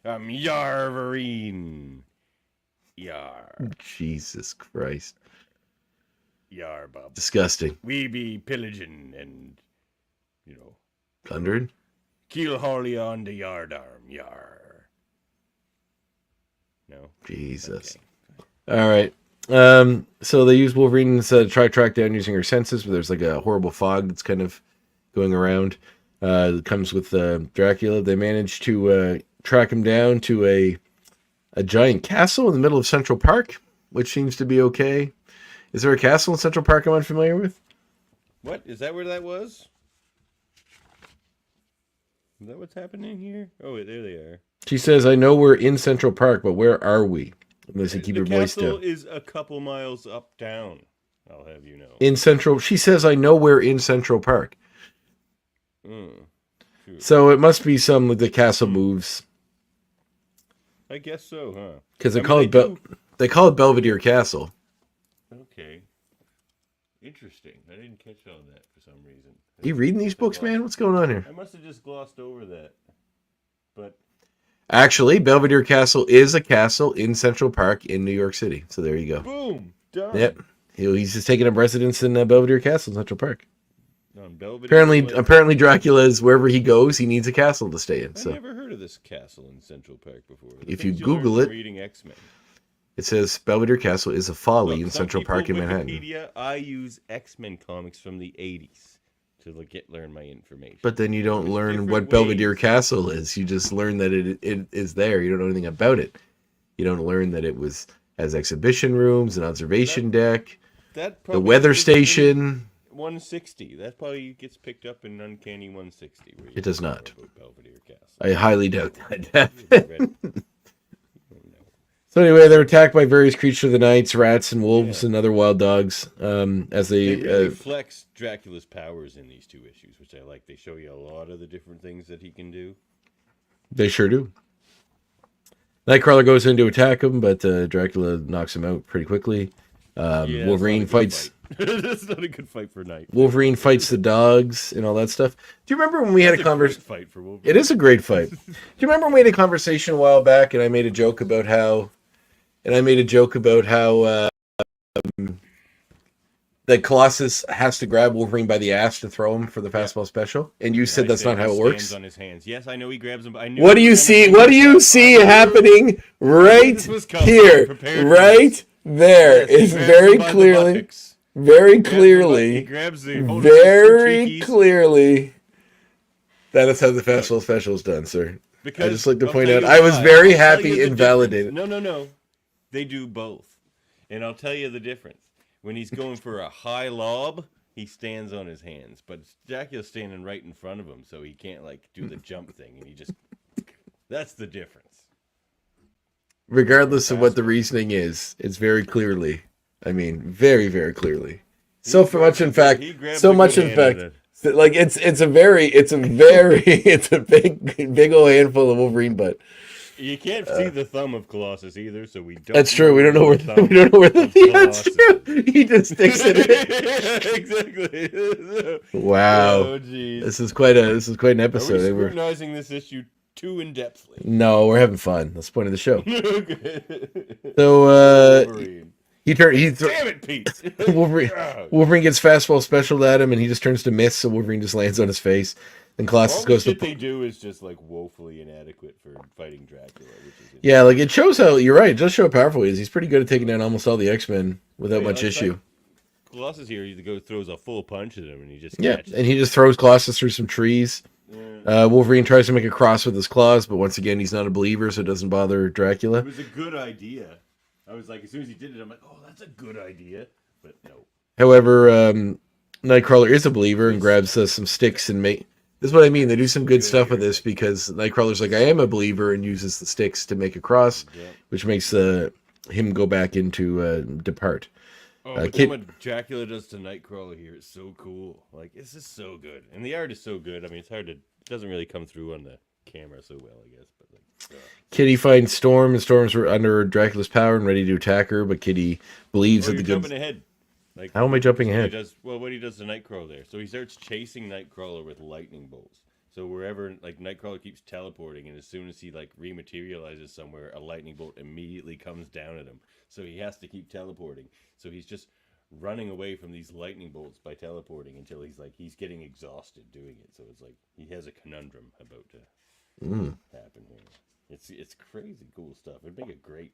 Speaker 2: I'm Yarverine. Yar.
Speaker 3: Jesus Christ.
Speaker 2: Yar, Bob.
Speaker 3: Disgusting.
Speaker 2: We be pillaging and,
Speaker 3: plundered?
Speaker 2: Keel Harley on the yard arm. Yar. No?
Speaker 3: Jesus.
Speaker 2: Okay.
Speaker 3: All right. So they use Wolverine to try to track down using her senses, but there's like a horrible fog that's kind of going around. It comes with Dracula. They manage to track him down to a giant castle in the middle of Central Park, which seems to be okay. Is there a castle in Central Park I'm unfamiliar with?
Speaker 2: What? Is that where that was? Is that what's happening here? Oh, wait, there they are.
Speaker 3: She says, I know we're in Central Park, but where are we? Unless you keep your voice down.
Speaker 2: The castle is a couple miles uptown, I'll have you know.
Speaker 3: In Central... She says, I know we're in Central Park. So it must be some of the castle moves.
Speaker 2: I guess so, huh?
Speaker 3: Because they call it Belvedere Castle.
Speaker 2: Okay. Interesting. I didn't catch on that for some reason.
Speaker 3: Are you reading these books, man? What's going on here?
Speaker 2: I must have just glossed over that. But
Speaker 3: actually, Belvedere Castle is a castle in Central Park in New York City. So there you go.
Speaker 2: Boom. Done.
Speaker 3: Yep. He's just taking up residence in Belvedere Castle in Central Park.
Speaker 2: Belvedere,
Speaker 3: apparently Dracula is wherever he goes, he needs a castle to stay in.
Speaker 2: I never heard of this castle in Central Park before.
Speaker 3: If you Google it,
Speaker 2: reading X-Men.
Speaker 3: It says Belvedere Castle is a folly in Central Park in Manhattan.
Speaker 2: Wikipedia, I use X-Men comics from the 80s. to learn my information.
Speaker 3: But then you don't
Speaker 2: There's
Speaker 3: learn
Speaker 2: different
Speaker 3: what Belvedere
Speaker 2: ways.
Speaker 3: Castle is. You just learn that it is there. You don't know anything about it. You don't learn that it has exhibition rooms, an observation deck,
Speaker 2: That
Speaker 3: the
Speaker 2: probably
Speaker 3: weather
Speaker 2: is in
Speaker 3: station.
Speaker 2: 160. That probably gets picked up in Uncanny 160. Where you
Speaker 3: It does
Speaker 2: know
Speaker 3: not.
Speaker 2: about Belvedere Castle.
Speaker 3: I highly doubt that.
Speaker 2: Read- no.
Speaker 3: So anyway, they're attacked by various creatures of the nights, rats and wolves
Speaker 2: Yeah.
Speaker 3: and other wild dogs. As
Speaker 2: They
Speaker 3: they,
Speaker 2: really flex Dracula's powers in these 2 issues, which I like. They show you a lot of the different things that he can do.
Speaker 3: they sure do. Nightcrawler goes in to attack him, but Dracula knocks him out pretty quickly.
Speaker 2: Yeah,
Speaker 3: Wolverine
Speaker 2: it's not a good
Speaker 3: fights.
Speaker 2: fight. That's not a good fight for Night.
Speaker 3: Wolverine fights the dogs and all that stuff. Do you remember when we had a
Speaker 2: Great
Speaker 3: conversation?
Speaker 2: fight for Wolverine.
Speaker 3: It is a great fight. Do you remember when we had a conversation a while back, and I made a joke about how, that Colossus has to grab Wolverine by the ass to throw him for the fastball special, and you said that's not how it works.
Speaker 2: On his hands. Yes, I know he grabs him. But I knew
Speaker 3: What do
Speaker 2: he
Speaker 3: you
Speaker 2: was gonna
Speaker 3: see?
Speaker 2: bring
Speaker 3: What do
Speaker 2: this
Speaker 3: you
Speaker 2: up.
Speaker 3: see
Speaker 2: I knew
Speaker 3: happening right
Speaker 2: this was coming.
Speaker 3: here?
Speaker 2: Prepared for
Speaker 3: Right there
Speaker 2: Yes, he
Speaker 3: is
Speaker 2: grabs
Speaker 3: very
Speaker 2: him by the
Speaker 3: clearly,
Speaker 2: buttocks.
Speaker 3: very
Speaker 2: He
Speaker 3: clearly,
Speaker 2: grabs the
Speaker 3: very clearly. That is how the fastball special is done, sir.
Speaker 2: Because
Speaker 3: I just like to
Speaker 2: I'll
Speaker 3: point
Speaker 2: tell
Speaker 3: out,
Speaker 2: you
Speaker 3: I was
Speaker 2: why.
Speaker 3: very
Speaker 2: I'll tell
Speaker 3: happy
Speaker 2: you the
Speaker 3: and validated.
Speaker 2: difference. No. They do both. And I'll tell you the difference. When he's going for a high lob, he stands on his hands. But Dracula's standing right in front of him, so he can't do the jump thing. And he just... That's the difference.
Speaker 3: Regardless of what the reasoning is, it's very clearly, very, very clearly. So much, in fact, it's a big old handful of Wolverine butt.
Speaker 2: You can't see the thumb of Colossus either, so we don't.
Speaker 3: That's true. We don't know where that's true. He just sticks it in.
Speaker 2: Exactly.
Speaker 3: Wow.
Speaker 2: Oh, jeez.
Speaker 3: This is quite an
Speaker 2: Are
Speaker 3: episode.
Speaker 2: we scrutinizing this issue too in depthly?
Speaker 3: No, we're having fun. That's the point of the show.
Speaker 2: Okay.
Speaker 3: So
Speaker 2: Wolverine.
Speaker 3: Damn
Speaker 2: it, Pete.
Speaker 3: Wolverine gets fastball special at him, and he just turns to miss. So Wolverine just lands on his face. And Colossus
Speaker 2: All the
Speaker 3: goes
Speaker 2: shit
Speaker 3: to.
Speaker 2: they do is just woefully inadequate for fighting Dracula, which is
Speaker 3: Yeah, it shows how you're right. It does show how powerful he is. He's pretty good at taking down almost all the X-Men without much issue.
Speaker 2: Colossus here, he throws a full punch at him, and he just
Speaker 3: catches. And he just throws Colossus through some trees.
Speaker 2: Yeah.
Speaker 3: Wolverine tries to make a cross with his claws, but once again, he's not a believer, so it doesn't bother Dracula.
Speaker 2: It was a good idea. I was like, as soon as he did it, I'm like, oh, that's a good idea. But no.
Speaker 3: However, Nightcrawler is a believer and grabs some sticks and This is what I mean. They do some good stuff with this because Nightcrawler's like, I am a believer, and uses the sticks to make a cross, which makes him go back into depart.
Speaker 2: Oh, but then what Dracula does to Nightcrawler here is so cool. This is so good. And the art is so good. It's hard to... It doesn't really come through on the camera so well, I guess. But
Speaker 3: Kitty finds Storm, and Storm's under Dracula's power and ready to attack her, but Kitty believes that the good...
Speaker 2: jumping ahead.
Speaker 3: How am I jumping ahead?
Speaker 2: What he does to Nightcrawler there. So he starts chasing Nightcrawler with lightning bolts. So wherever Nightcrawler keeps teleporting, and as soon as he rematerializes somewhere, a lightning bolt immediately comes down at him. So he has to keep teleporting. So he's just running away from these lightning bolts by teleporting until he's getting exhausted doing it. So it's he has a conundrum about to happen here. It's crazy cool stuff. It'd make a great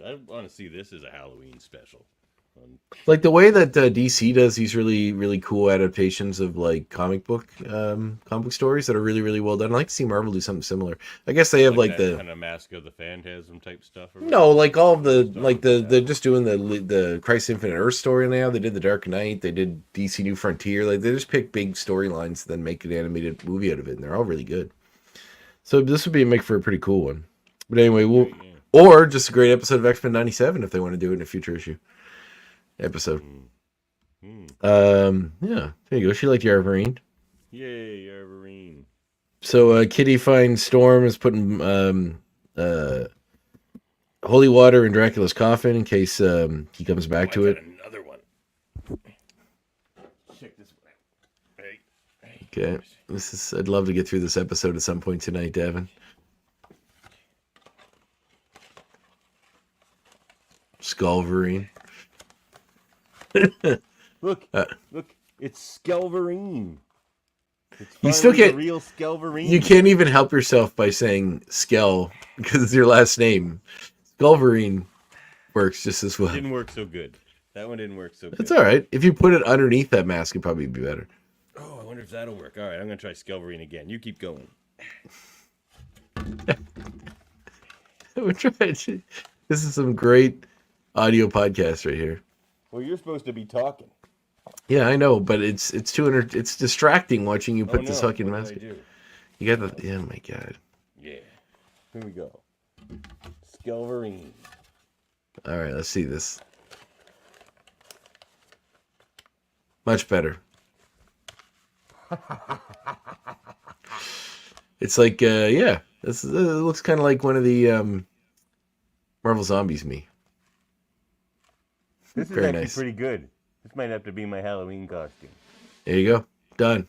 Speaker 2: I want to see this as a Halloween special.
Speaker 3: The way that DC does these really, really cool adaptations of comic book stories that are really, really well done. I'd like to see Marvel do something similar. I guess they have the
Speaker 2: kind of Mask of the Phantasm type stuff.
Speaker 3: No, all of they're just doing the Christ Infinite Earth story now. They did the Dark Knight. They did DC New Frontier. They just pick big storylines, then make an animated movie out of it, and they're all really good. So this would make for a pretty cool one. But anyway, or just a great episode of X-Men '97 if they want to do it in a future issue. Episode. Yeah, there you go. She liked Yarvarine.
Speaker 2: Yay, Yarvarine.
Speaker 3: So Kitty finds Storm is putting holy water in Dracula's coffin in case he comes back to it.
Speaker 2: Another one. Check this one out.
Speaker 3: Okay, I'd love to get through this episode at some point tonight, Davin. Skullverine.
Speaker 2: Look, it's Skelverine.
Speaker 3: You still can't.
Speaker 2: Real Skelverine.
Speaker 3: You can't even help yourself by saying Skell because it's your last name. Skullverine works just as well.
Speaker 2: Didn't work so good. That one didn't work so good.
Speaker 3: It's all right. If you put it underneath that mask, it'd probably be better.
Speaker 2: Oh, wonder if that'll work. All right, I'm gonna try Skelverine again. You keep going.
Speaker 3: We're trying to. This is some great audio podcast right here.
Speaker 2: Well, you're supposed to be talking.
Speaker 3: Yeah, I know, but it's 200. It's distracting watching you put
Speaker 2: Oh,
Speaker 3: this
Speaker 2: no.
Speaker 3: fucking
Speaker 2: What
Speaker 3: mask.
Speaker 2: did I do?
Speaker 3: You got the. Oh my god.
Speaker 2: Yeah. Here we go. Skelverine.
Speaker 3: All right, let's see this. Much better. It's like, yeah, this it looks kind of like one of the Marvel Zombies. Me.
Speaker 2: This is
Speaker 3: Very
Speaker 2: actually
Speaker 3: nice.
Speaker 2: pretty good. This might have to be my Halloween costume.
Speaker 3: There you go. Done.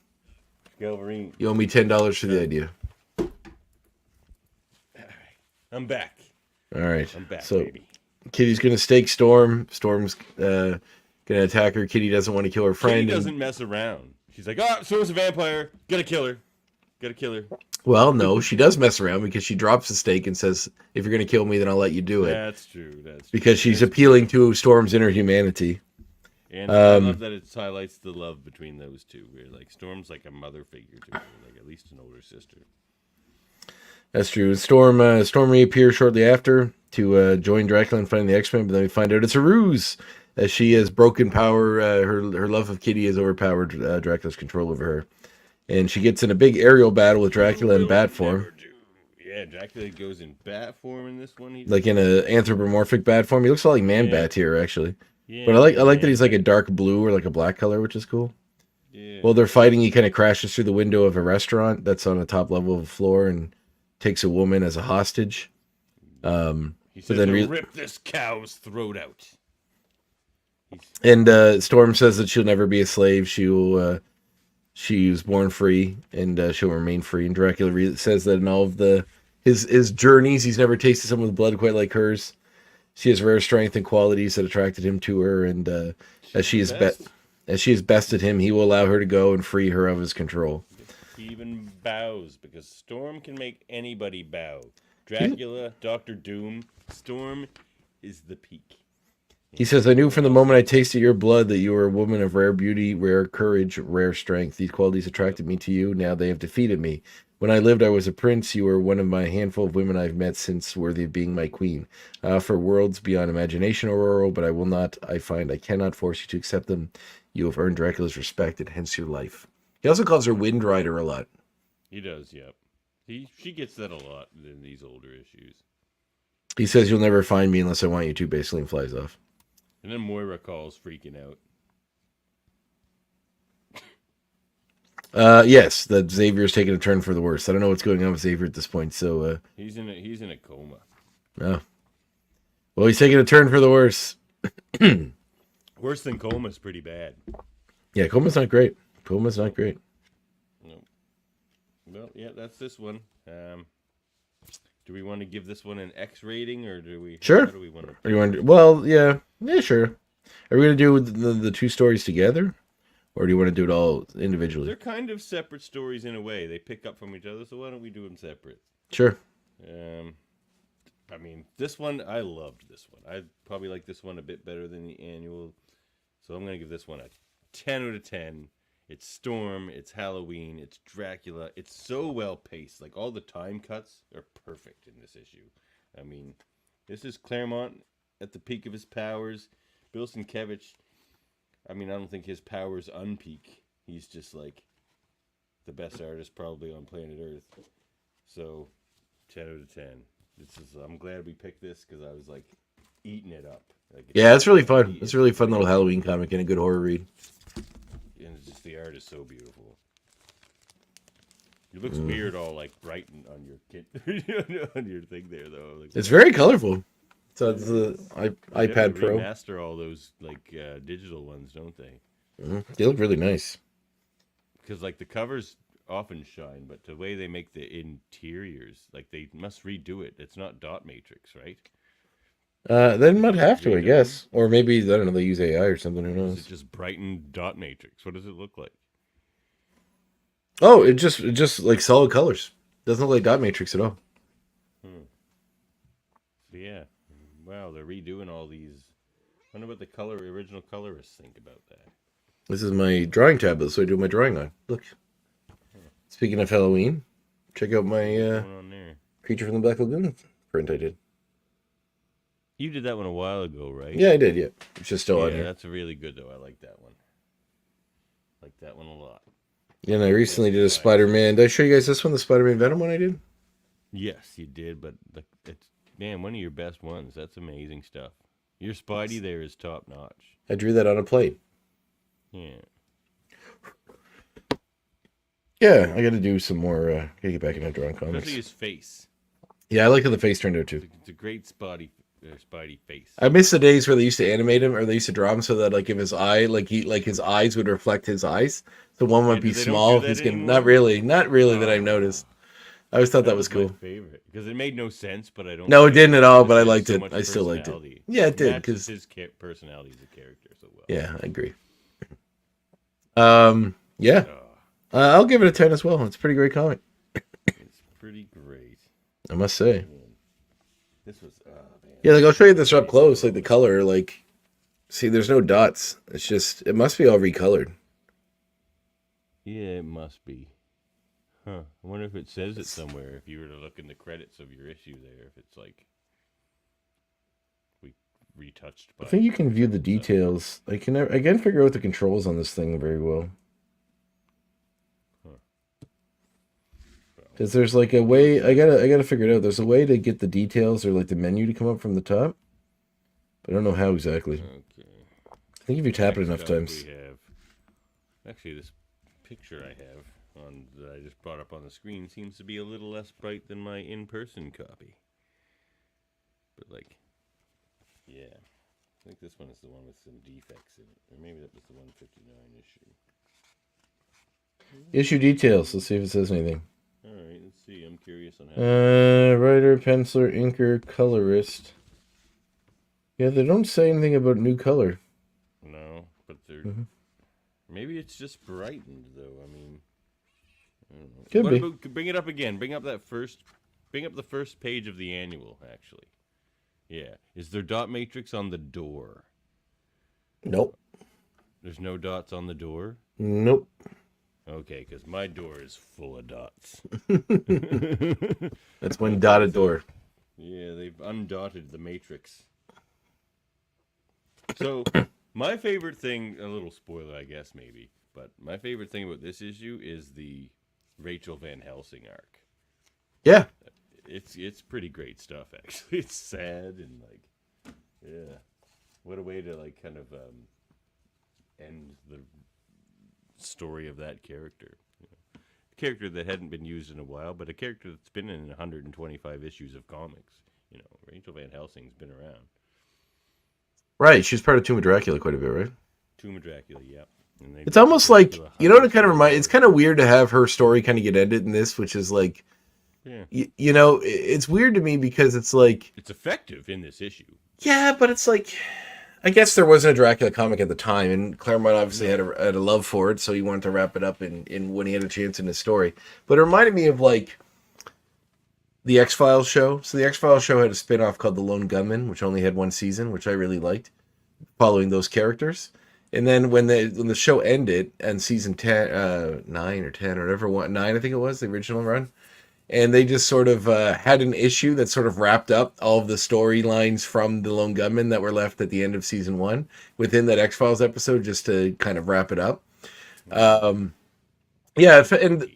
Speaker 2: Skelverine.
Speaker 3: You owe me $10 for the idea.
Speaker 2: I'm back.
Speaker 3: All right.
Speaker 2: I'm back,
Speaker 3: So
Speaker 2: baby.
Speaker 3: Kitty's gonna stake Storm. Storm's gonna attack her. Kitty doesn't want to kill her friend.
Speaker 2: Kitty doesn't mess around. She's like, oh, Storm's a vampire. Gotta kill her. Gotta kill her.
Speaker 3: Well, no, she does mess around because she drops the stake and says, "If you're gonna kill me, then I'll let you do it."
Speaker 2: That's true. That's true.
Speaker 3: Because she's appealing to Storm's inner humanity.
Speaker 2: And I love that it highlights the love between those two. Where like Storm's like a mother figure to her, like at least an older sister.
Speaker 3: That's true. Storm reappears shortly after to join Dracula and find the X-Men, but then we find out it's a ruse, as she has broken power. Her love of Kitty has overpowered Dracula's control over her, and she gets in a big aerial battle with Dracula in bat form,
Speaker 2: Yeah, Dracula goes in bat form in this one.
Speaker 3: like in an anthropomorphic bat form. He looks a lot like Man-Bat here, actually.
Speaker 2: Yeah,
Speaker 3: But I like that he's like a dark blue or like a black color, which is cool.
Speaker 2: Yeah.
Speaker 3: While they're fighting, he kind of crashes through the window of a restaurant that's on the top level of the floor and takes a woman as a hostage.
Speaker 2: He says,
Speaker 3: but then
Speaker 2: rip this cow's throat out.
Speaker 3: And Storm says that she'll never be a slave. She was born free, and she'll remain free. And Dracula says that in all of his journeys, he's never tasted someone with blood quite like hers. She has rare strength and qualities that attracted him to her, and as she has bested him, he will allow her to go and free her of his control.
Speaker 2: He even bows, because Storm can make anybody bow. Dracula, Doctor Doom, Storm is the peak.
Speaker 3: He says, "I knew from the moment I tasted your blood that you were a woman of rare beauty, rare courage, rare strength. These qualities attracted me to you. Now they have defeated me. When I lived, I was a prince. You were one of my handful of women I've met since worthy of being my queen. I offer worlds beyond imagination, Aurora, but I cannot force you to accept them. You have earned Dracula's respect, and hence your life." He also calls her Wind Rider a lot.
Speaker 2: He does, yep. She gets that a lot in these older issues.
Speaker 3: He says, "You'll never find me unless I want you to," basically, and flies off.
Speaker 2: And then Moira calls freaking out.
Speaker 3: Yes, that Xavier's taking a turn for the worse. I don't know what's going on with Xavier at this point, so
Speaker 2: He's in a coma.
Speaker 3: oh. Well, he's taking a turn for the worse.
Speaker 2: Worse than coma's pretty bad.
Speaker 3: Yeah, coma's not great. Coma's not great.
Speaker 2: No. Well, yeah, that's this one. Do we want to give this one an X rating, or do we?
Speaker 3: Sure.
Speaker 2: How do we want to?
Speaker 3: Are you want to? Well, yeah, sure. Are we gonna do the two stories together, or do you want to do it all individually?
Speaker 2: They're kind of separate stories in a way. They pick up from each other, so why don't we do them separate?
Speaker 3: Sure.
Speaker 2: I mean, this one, I loved this one. I probably like this one a bit better than the annual, so I'm going to give this one a 10 out of 10. It's Storm, it's Halloween, it's Dracula. It's so well paced. Like, all the time cuts are perfect in this issue. I mean, this is Claremont at the peak of his powers. Bill Sienkiewicz, I mean, I don't think his powers unpeak. He's just, like, the best artist probably on planet Earth. So, 10 out of 10. I'm glad we picked this, because I was, like, eating it up. Like,
Speaker 3: Yeah, it's really fun. It's a really fun little Halloween comic and a good horror read.
Speaker 2: And it's just, the art is so beautiful. It looks weird, all like bright on your kit, on your thing there, though. Like,
Speaker 3: It's very colorful. So it's the
Speaker 2: they
Speaker 3: iPad Pro.
Speaker 2: Remaster all those like digital ones, don't they?
Speaker 3: They look really nice.
Speaker 2: Because like the covers often shine, but the way they make the interiors, like they must redo it. It's not dot matrix, right?
Speaker 3: They might have to, I guess, or maybe I don't know. They use AI or something. Who
Speaker 2: Is
Speaker 3: knows?
Speaker 2: it just brightened dot matrix? What does it look like?
Speaker 3: Oh, it just like solid colors. Doesn't look like dot matrix at all.
Speaker 2: So yeah, wow, they're redoing all these. I wonder what the original colorists think about that.
Speaker 3: This is my drawing tablet, so I do my drawing on. Look. Speaking of Halloween, check out my
Speaker 2: What's going on there?
Speaker 3: Creature from the Black Lagoon print I did.
Speaker 2: You did that one a while ago, right?
Speaker 3: Yeah, I did, yeah. It's just still on
Speaker 2: Yeah,
Speaker 3: here.
Speaker 2: that's really good, though. I like that one. I like that one a lot.
Speaker 3: Yeah, and I recently did a Spider-Man. Did I show you guys this one, the Spider-Man Venom one I did?
Speaker 2: Yes, you did, but it's, man, one of your best ones. That's amazing stuff. Your Spidey there is top notch.
Speaker 3: I drew that on a plate.
Speaker 2: Yeah.
Speaker 3: Yeah, I got to do some more. Gotta get back into drawing comics.
Speaker 2: Especially his face.
Speaker 3: Yeah, I like how the face turned out too.
Speaker 2: It's a great Spidey face.
Speaker 3: I miss the days where they used to animate him, or they used to draw him so that, like, if his eye, his eyes would reflect his eyes. So one might be
Speaker 2: they don't
Speaker 3: small.
Speaker 2: do that
Speaker 3: He's getting
Speaker 2: anymore?
Speaker 3: not really that I've noticed. I always thought that was cool.
Speaker 2: My favorite because it made no sense, but I don't.
Speaker 3: No, it
Speaker 2: think
Speaker 3: didn't at all, but I
Speaker 2: has
Speaker 3: liked
Speaker 2: so
Speaker 3: it.
Speaker 2: much
Speaker 3: I still liked it.
Speaker 2: personality.
Speaker 3: Yeah, it did,
Speaker 2: matches
Speaker 3: 'cause-
Speaker 2: his personality as a character so well.
Speaker 3: Yeah, I agree. Yeah,
Speaker 2: Oh,
Speaker 3: I'll give it a 10 as well. It's a pretty great comic,
Speaker 2: it's pretty great.
Speaker 3: I must say.
Speaker 2: Man. This was man.
Speaker 3: Yeah, like I'll show you this up close, like the color. Like, see, there's no dots. It's just it must be all recolored.
Speaker 2: Yeah, it must be. Huh. I wonder if it says it somewhere. If you were to look in the credits of your issue there, if it's like we retouched.
Speaker 3: I think you can view the details. I can't figure out the controls on this thing very well. Because there's like a way I gotta figure it out. There's a way to get the details or like the menu to come up from the top, but I don't know how exactly.
Speaker 2: Okay.
Speaker 3: I think if you tap it
Speaker 2: Next
Speaker 3: enough
Speaker 2: up
Speaker 3: times.
Speaker 2: we have actually this picture I have on that I just brought up on the screen seems to be a little less bright than my in-person copy. But like, yeah, I think this one is the one with some defects in it, or maybe that was the 159 issue.
Speaker 3: Issue details. Let's see if it says anything.
Speaker 2: All right, let's see. I'm curious on how.
Speaker 3: Writer, penciler, inker, colorist. Yeah, they don't say anything about new color.
Speaker 2: No, but they're maybe it's just brightened though. I mean, I don't know.
Speaker 3: Could
Speaker 2: What
Speaker 3: be.
Speaker 2: about, bring it up again. Bring up the first page of the annual. Actually, yeah. Is there dot matrix on the door?
Speaker 3: Nope.
Speaker 2: There's no dots on the door.
Speaker 3: Nope.
Speaker 2: Okay, because my door is full of dots.
Speaker 3: That's one dotted door.
Speaker 2: Yeah, they've undotted the matrix. So, my favorite thing, a little spoiler, I guess, maybe, but my favorite thing about this issue is the Rachel Van Helsing arc.
Speaker 3: Yeah.
Speaker 2: It's pretty great stuff, actually. It's sad and, like, yeah. What a way to, like, kind of end the story of that character. A character that hadn't been used in a while, but a character that's been in 125 issues of comics. You know, Rachel Van Helsing's been around.
Speaker 3: Right. She's part of Tomb of Dracula quite a bit, right?
Speaker 2: Tomb of Dracula, yeah. And
Speaker 3: It's almost like, you know what it kind of reminds. It's kind of weird to have her story kind of get ended in this, which is like,
Speaker 2: yeah.
Speaker 3: you know, it's weird to me because it's like,
Speaker 2: It's effective in this issue.
Speaker 3: yeah, but it's like, I guess there wasn't a Dracula comic at the time, and Claremont obviously had a love for it, so he wanted to wrap it up in when he had a chance in his story. But it reminded me of like the X-Files show. So the X-Files show had a spin-off called The Lone Gunman, which only had one season, which I really liked, following those characters. And then when the show ended, and season 10, 9 or 10 or whatever, 9 I think it was, the original run, and they just sort of had an issue that sort of wrapped up all of the storylines from The Lone Gunman that were left at the end of season 1 within that X-Files episode, just to kind of wrap it up. Yeah, and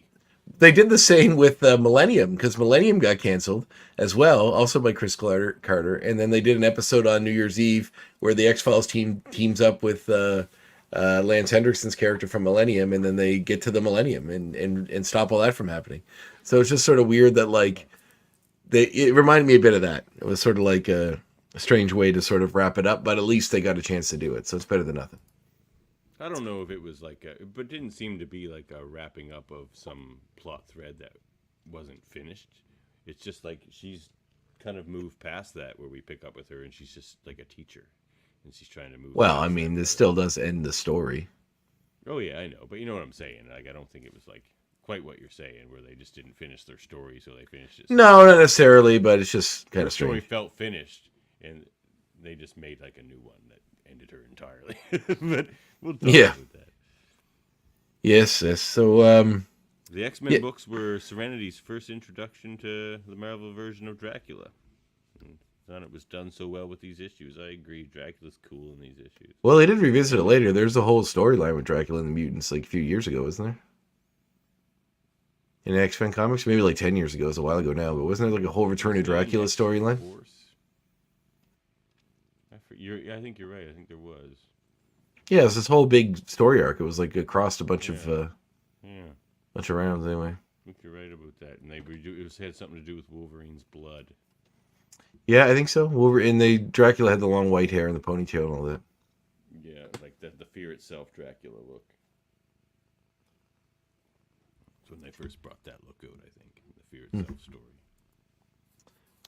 Speaker 3: they did the same with Millennium, because Millennium got canceled as well, also by Chris Carter. And then they did an episode on New Year's Eve where the X-Files teams up with Lance Henriksen's character from Millennium, and then they get to the Millennium and stop all that from happening. So it's just sort of weird that, like, it reminded me a bit of that. It was sort of like a strange way to sort of wrap it up, but at least they got a chance to do it, so it's better than nothing.
Speaker 2: I don't know if it was like but it didn't seem to be like a wrapping up of some plot thread that wasn't finished. It's just like she's kind of moved past that, where we pick up with her and she's just like a teacher and she's trying to move.
Speaker 3: Well, I mean, this still does end the story.
Speaker 2: Oh yeah, I know, but you know what I'm saying. Like, I don't think it was like quite what you're saying, where they just didn't finish their story, so they finished it.
Speaker 3: No, not necessarily, but it's just kind
Speaker 2: The
Speaker 3: of
Speaker 2: story
Speaker 3: strange.
Speaker 2: felt finished, and they just made like a new one that ended her entirely. But we'll talk
Speaker 3: Yeah.
Speaker 2: about that.
Speaker 3: Yes, yes. So,
Speaker 2: The X-Men
Speaker 3: yeah,
Speaker 2: books were Serenity's first introduction to the Marvel version of Dracula. And thought it was done so well with these issues. I agree, Dracula's cool in these issues.
Speaker 3: well, they did revisit it later. There's a whole storyline with Dracula and the mutants like a few years ago, wasn't there? In X-Men comics, maybe like 10 years ago. It was a while ago now, but wasn't there like a whole Return of Dracula storyline?
Speaker 2: I think you're right. I think there was.
Speaker 3: Yeah, it's this whole big story arc. It was like across a bunch of
Speaker 2: Yeah,
Speaker 3: bunch of rounds anyway.
Speaker 2: I think you're right about that. And had something to do with Wolverine's blood.
Speaker 3: Yeah, I think so. Dracula had the long white hair and the ponytail and all that.
Speaker 2: Yeah, like the Fear Itself Dracula look. That's when they first brought that look out, I think, in the Fear Itself story.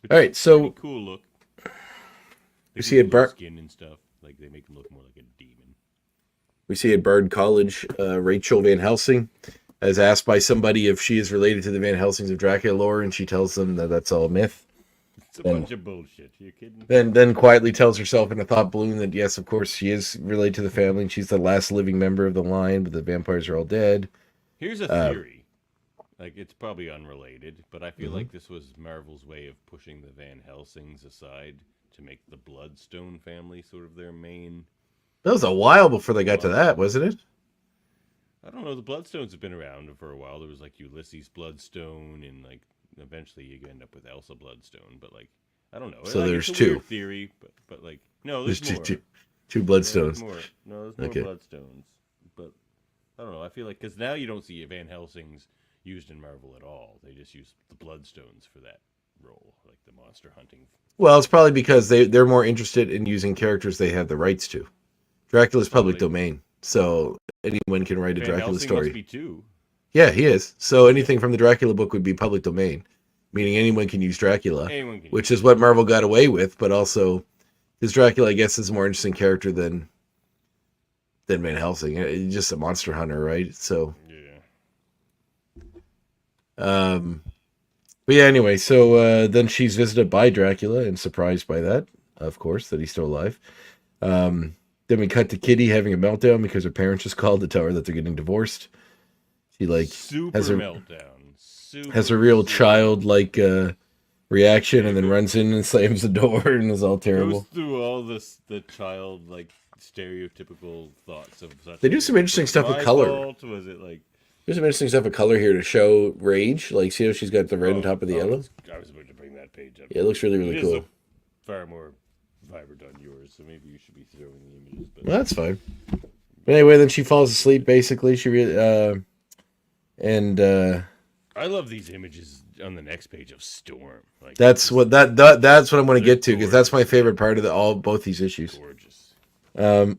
Speaker 2: Which
Speaker 3: All right, so
Speaker 2: pretty cool look.
Speaker 3: we see at Bard.
Speaker 2: Skin and stuff. Like they make him look more like a demon.
Speaker 3: We see at Bard College, Rachel Van Helsing is asked by somebody if she is related to the Van Helsings of Dracula lore, and she tells them that that's all a myth.
Speaker 2: It's a bunch of bullshit. You kidding?
Speaker 3: Then quietly tells herself in a thought balloon that yes, of course, she is related to the family, and she's the last living member of the line, but the vampires are all dead.
Speaker 2: Here's a theory. Like it's probably unrelated, but I feel like this was Marvel's way of pushing the Van Helsings aside to make the Bloodstone family sort of their main.
Speaker 3: That was a while before they got to that, wasn't it?
Speaker 2: I don't know. The Bloodstones have been around for a while. There was like Ulysses Bloodstone, and like eventually you end up with Elsa Bloodstone. But like I don't know.
Speaker 3: So
Speaker 2: like,
Speaker 3: there's
Speaker 2: it's a
Speaker 3: two
Speaker 2: weird theory, but like no, there's more.
Speaker 3: Two Bloodstones.
Speaker 2: No, there's more Bloodstones. But I don't know. I feel like because now you don't see Van Helsings used in Marvel at all. They just use the Bloodstones for that role, like the monster hunting.
Speaker 3: Well, it's probably because they're more interested in using characters they have the rights to. Dracula's public domain, so anyone can write a
Speaker 2: Van
Speaker 3: Dracula
Speaker 2: Helsing
Speaker 3: story.
Speaker 2: Must be too.
Speaker 3: Yeah, he is. So anything from the Dracula book would be public domain, meaning anyone can use Dracula, which is what Marvel got away with. But also, because Dracula, I guess, is a more interesting character than Van Helsing. He's just a monster hunter, right? So
Speaker 2: yeah.
Speaker 3: But yeah, anyway, so then she's visited by Dracula and surprised by that, of course, that he's still alive. Then we cut to Kitty having a meltdown because her parents just called to tell her that they're getting divorced. She has a real childlike reaction, and then runs in and slams the door and is all terrible.
Speaker 2: Goes through all the child like stereotypical thoughts of such.
Speaker 3: They do some interesting stuff with color.
Speaker 2: Was it like?
Speaker 3: There's some interesting stuff with color here to show rage. Like, see how she's got the red on top of the yellow?
Speaker 2: I was about to bring that page up.
Speaker 3: Yeah, it looks really, really cool.
Speaker 2: Far more vibrant on yours, so maybe you should be throwing the images. But
Speaker 3: well, that's fine. But anyway, then she falls asleep, basically.
Speaker 2: I love these images on the next page of Storm. Like
Speaker 3: that's what I'm going to get to, because that's my favorite part of both these issues.
Speaker 2: Gorgeous.
Speaker 3: Gorgeous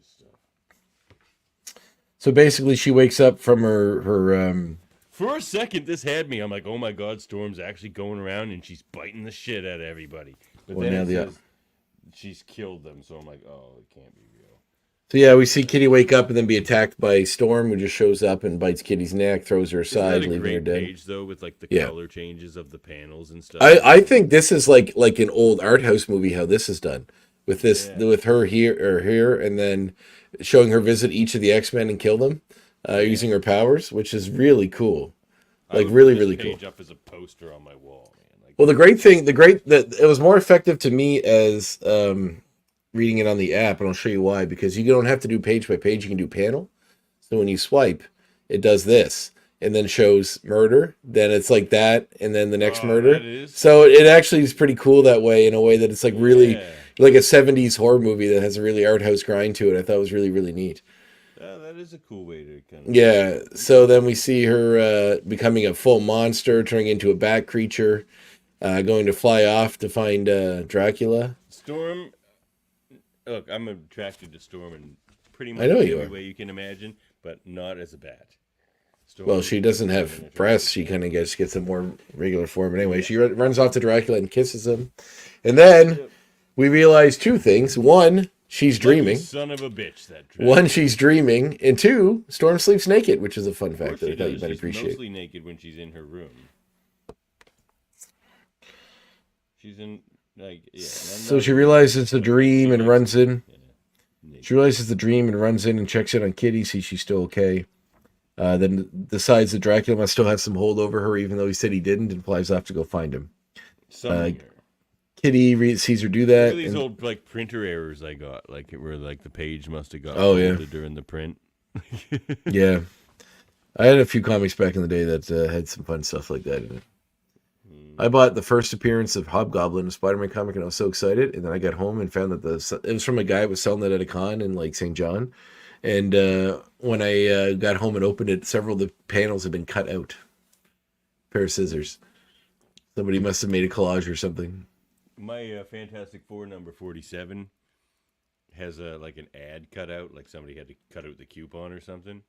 Speaker 3: stuff. So basically, she wakes up from her.
Speaker 2: For a second, this had me. I'm like, oh my god, Storm's actually going around and she's biting the shit out of everybody. But then it says she's killed them, so I'm like, oh, it can't be real.
Speaker 3: So yeah, we see Kitty wake up and then be attacked by Storm, who just shows up and bites Kitty's neck, throws her aside, leaving her dead.
Speaker 2: Page though, with like the color changes of the panels and stuff.
Speaker 3: I think this is like an old art house movie. How this is done with this with her here, and then showing her visit each of the X-Men and kill them using her powers, which is really cool. Like really cool.
Speaker 2: Page up as a poster on my wall, man. Like,
Speaker 3: well, it was more effective to me as reading it on the app, and I'll show you why. Because you don't have to do page by page; you can do panel. So when you swipe, it does this, and then shows murder. Then it's like that, and then the next murder. So it actually is pretty cool that way, in a way that it's like really like a 70s horror movie that has a really art house grind to it. I thought it was really, really neat.
Speaker 2: That is a cool way to kind of...
Speaker 3: Yeah, so then we see her becoming a full monster, turning into a bat creature, going to fly off to find Dracula.
Speaker 2: Storm, look, I'm attracted to Storm in pretty much every way you can imagine, but not as a bat. Storm,
Speaker 3: well, she doesn't have breasts. She kind of gets a more regular form. But anyway, she runs off to Dracula and kisses him. And then we realize two things. One, she's dreaming.
Speaker 2: Son of a bitch, that Dracula.
Speaker 3: One, she's dreaming. And two, Storm sleeps naked, which is a fun fact that I thought you might appreciate.
Speaker 2: She's mostly naked when she's in her room. She's in, like,
Speaker 3: So she realizes it's a dream and runs in. She realizes the dream and runs in and checks in on Kitty, sees she's still okay. Then decides that Dracula must still have some hold over her, even though he said he didn't, and flies off to go find him.
Speaker 2: Summoning her.
Speaker 3: Kitty sees her do
Speaker 2: Look
Speaker 3: that.
Speaker 2: at these old like printer errors I got, like where like the page must have got
Speaker 3: yeah,
Speaker 2: folded during the print.
Speaker 3: yeah. I had a few comics back in the day that had some fun stuff like that in it. I bought the first appearance of Hobgoblin, a Spider-Man comic, and I was so excited. And then I got home and found that it was from a guy who was selling it at a con in like St. John. And when I got home and opened it, several of the panels had been cut out. Pair of scissors. Somebody must have made a collage or something.
Speaker 2: My Fantastic Four number 47 has like an ad cut out, like somebody had to cut out the coupon or something.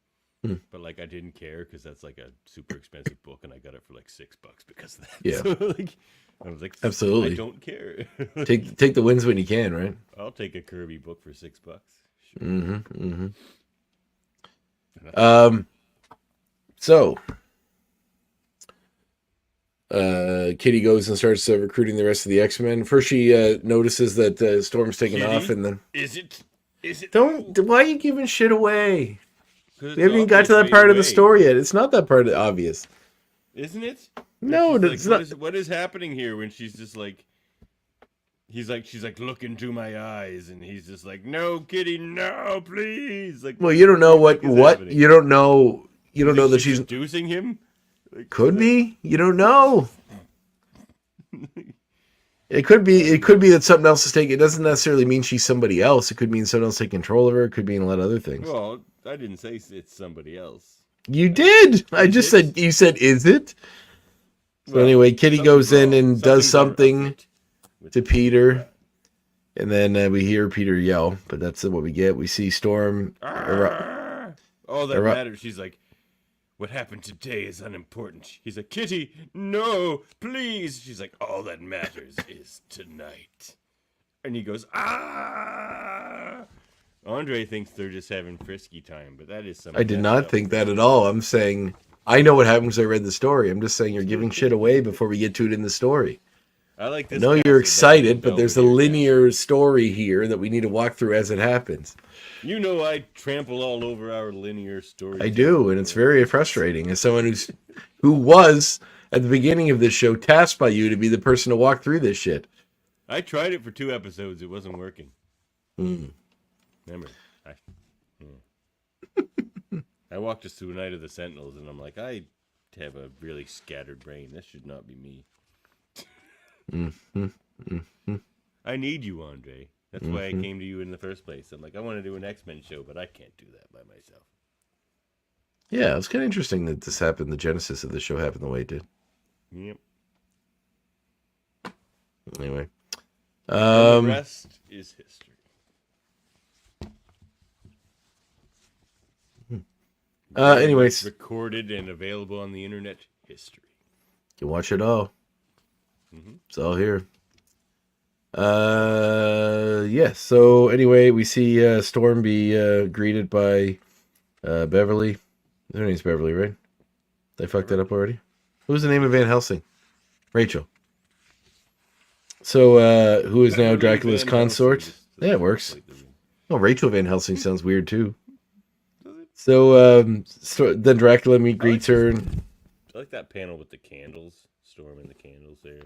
Speaker 2: But like I didn't care because that's like a super expensive book, and I got it for like $6 because of that.
Speaker 3: Yeah,
Speaker 2: so, like, I was like,
Speaker 3: absolutely.
Speaker 2: I don't care.
Speaker 3: take the wins when you can, right?
Speaker 2: I'll take a Kirby book for $6. Sure.
Speaker 3: So, Kitty goes and starts recruiting the rest of the X-Men. First, she notices that Storm's taking off, and then
Speaker 2: is it?
Speaker 3: Don't. Why are you giving shit away? We haven't even got
Speaker 2: obvious
Speaker 3: to that
Speaker 2: right
Speaker 3: part of the
Speaker 2: away.
Speaker 3: story yet. It's not that part obvious.
Speaker 2: Isn't it?
Speaker 3: No,
Speaker 2: She's
Speaker 3: it's
Speaker 2: like,
Speaker 3: not.
Speaker 2: what is happening here when she's just like, she's like, look into my eyes, and he's just like, no, Kitty, no, please. Like,
Speaker 3: Well, you don't know what
Speaker 2: happening?
Speaker 3: you don't know. You don't know that she's
Speaker 2: seducing him. Like,
Speaker 3: could be. You don't know. It could be that something else is taking. It doesn't necessarily mean she's somebody else. It could mean someone else taking control of her. It could mean a lot of other things.
Speaker 2: Well, I didn't say it's somebody else.
Speaker 3: You did. I just said. You said, "Is it?" So
Speaker 2: Well,
Speaker 3: anyway, Kitty goes in and does
Speaker 2: something
Speaker 3: something to Peter, and then we hear Peter yell. But that's what we get. We see Storm.
Speaker 2: All that matters. She's like, what happened today is unimportant. He's like, Kitty, no, please. She's like, all that matters is tonight. And he goes, ah. Andre thinks they're just having frisky time, but that is something.
Speaker 3: I did not think that at all. I'm saying I know what happened because I read the story. I'm just saying you're giving shit away before we get to it in the story.
Speaker 2: I like this.
Speaker 3: I know you're excited, but there's a linear story here that we need to walk through as it happens.
Speaker 2: You know, I trample all over our linear story.
Speaker 3: I do, and it's very frustrating as someone who was at the beginning of this show tasked by you to be the person to walk through this shit.
Speaker 2: I tried it for 2 episodes. It wasn't working. Remember, I walked us through Night of the Sentinels, and I'm like, I have a really scattered brain. This should not be me. I need you, Andre. That's why I came to you in the first place. I'm like, I want to do an X-Men show, but I can't do that by myself.
Speaker 3: Yeah, it's kind of interesting that this happened. The genesis of the show happened the way it did.
Speaker 2: Yep.
Speaker 3: Anyway,
Speaker 2: And the rest is history.
Speaker 3: anyways,
Speaker 2: Recorded and available on the internet. History.
Speaker 3: you watch it all. It's all here. Yeah. So anyway, we see Storm be greeted by Beverly. Her name's Beverly, right? They fucked that up already. What was the name of Van Helsing? Rachel. So who is now Dracula's consort? Yeah, it works. Oh, Rachel Van Helsing sounds weird too. So then Dracula greets her.
Speaker 2: I like that panel with the candles. Storm and the candles there.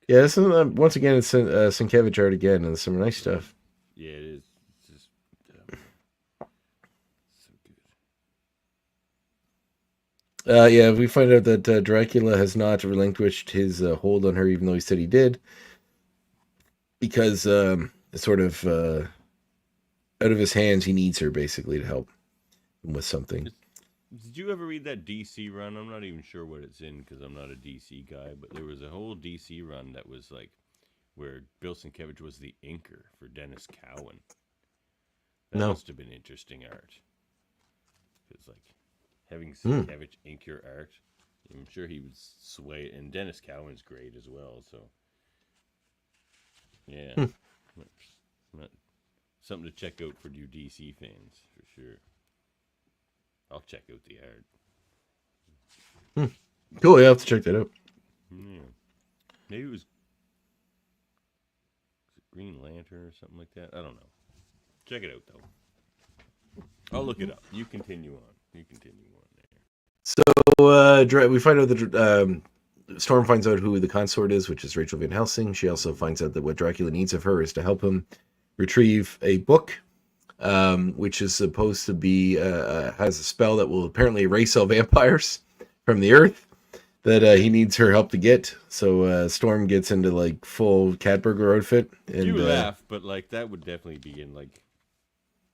Speaker 3: Yeah, this is, once again, it's Sienkiewicz art again, and there's some nice stuff.
Speaker 2: Yeah, it is. It's just so good.
Speaker 3: Yeah, we find out that Dracula has not relinquished his hold on her, even though he said he did, because it's sort of out of his hands. He needs her basically to help him with something.
Speaker 2: Did you ever read that DC run? I'm not even sure what it's in because I'm not a DC guy, but there was a whole DC run that was like where Bill Sienkiewicz was the inker for Dennis Cowan. That must have been interesting art. Because like having Sienkiewicz ink your art, I'm sure he would sway it. And Dennis Cowan's great as well. So yeah, something to check out for you DC fans for sure. I'll check out the art.
Speaker 3: Cool, yeah, I'll have to check that out.
Speaker 2: Yeah. Maybe it was Green Lantern or something like that. I don't know. Check it out, though. I'll look it up. You continue on.
Speaker 3: We find out that Storm finds out who the consort is, which is Rachel Van Helsing. She also finds out that what Dracula needs of her is to help him retrieve a book, which is supposed to be has a spell that will apparently erase all vampires from the earth. That he needs her help to get. So Storm gets into like full cat burglar outfit. And,
Speaker 2: you laugh, but like that would definitely be in like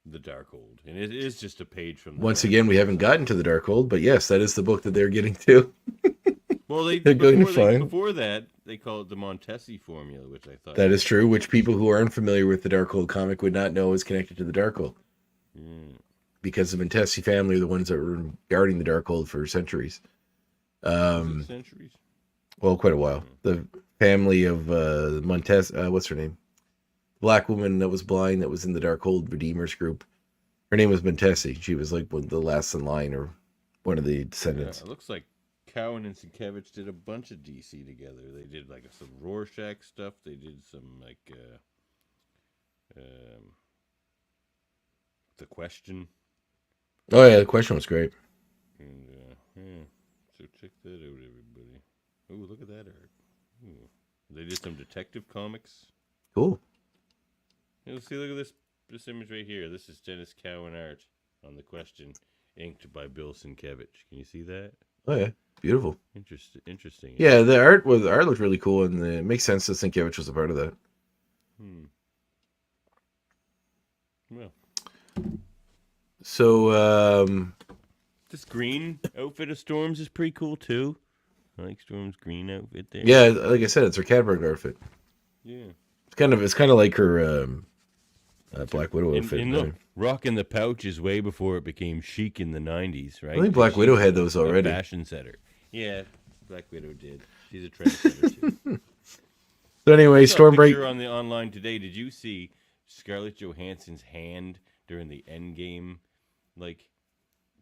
Speaker 2: the Darkhold, and it is just a page from.
Speaker 3: Once again, we haven't gotten to the Darkhold, but yes, that is the book that they're getting to.
Speaker 2: Well,
Speaker 3: they're going to find.
Speaker 2: Before that, they call it the Montesi formula, which I thought
Speaker 3: that is true. Which people who aren't familiar with the Darkhold comic would not know is connected to the Darkhold, because the Montesi family are the ones that were guarding the Darkhold for centuries.
Speaker 2: Centuries.
Speaker 3: Well, quite a while. The family of Montes, what's her name? Black woman that was blind that was in the Darkhold Redeemers group. Her name was Montesi. She was like the last in line or one of the descendants.
Speaker 2: It looks like Cowan and Sienkiewicz did a bunch of DC together. They did like some Rorschach stuff. They did some like The Question.
Speaker 3: Oh yeah, The Question was great.
Speaker 2: And so check that out, everybody. Oh, look at that art. Ooh. They did some detective comics.
Speaker 3: Cool.
Speaker 2: You'll see, look at this image right here. This is Dennis Cowan art on The Question, inked by Bill Sienkiewicz. Can you see that?
Speaker 3: Oh yeah, beautiful.
Speaker 2: Interesting.
Speaker 3: Yeah, the art looked really cool, and it makes sense that Sienkiewicz was a part of that.
Speaker 2: Well,
Speaker 3: so
Speaker 2: this green outfit of Storm's is pretty cool too. I like Storm's green outfit there.
Speaker 3: Yeah, like I said, it's her Cadburg outfit.
Speaker 2: Yeah,
Speaker 3: it's kind of like her Black Widow outfit.
Speaker 2: And look, rocking the pouch is way before it became chic in the 90s, right?
Speaker 3: I think Black Widow had those already.
Speaker 2: A fashion setter. Yeah, Black Widow did. She's a trendsetter too.
Speaker 3: So anyway, Stormbreak.
Speaker 2: On the online today, did you see Scarlett Johansson's hand during the Endgame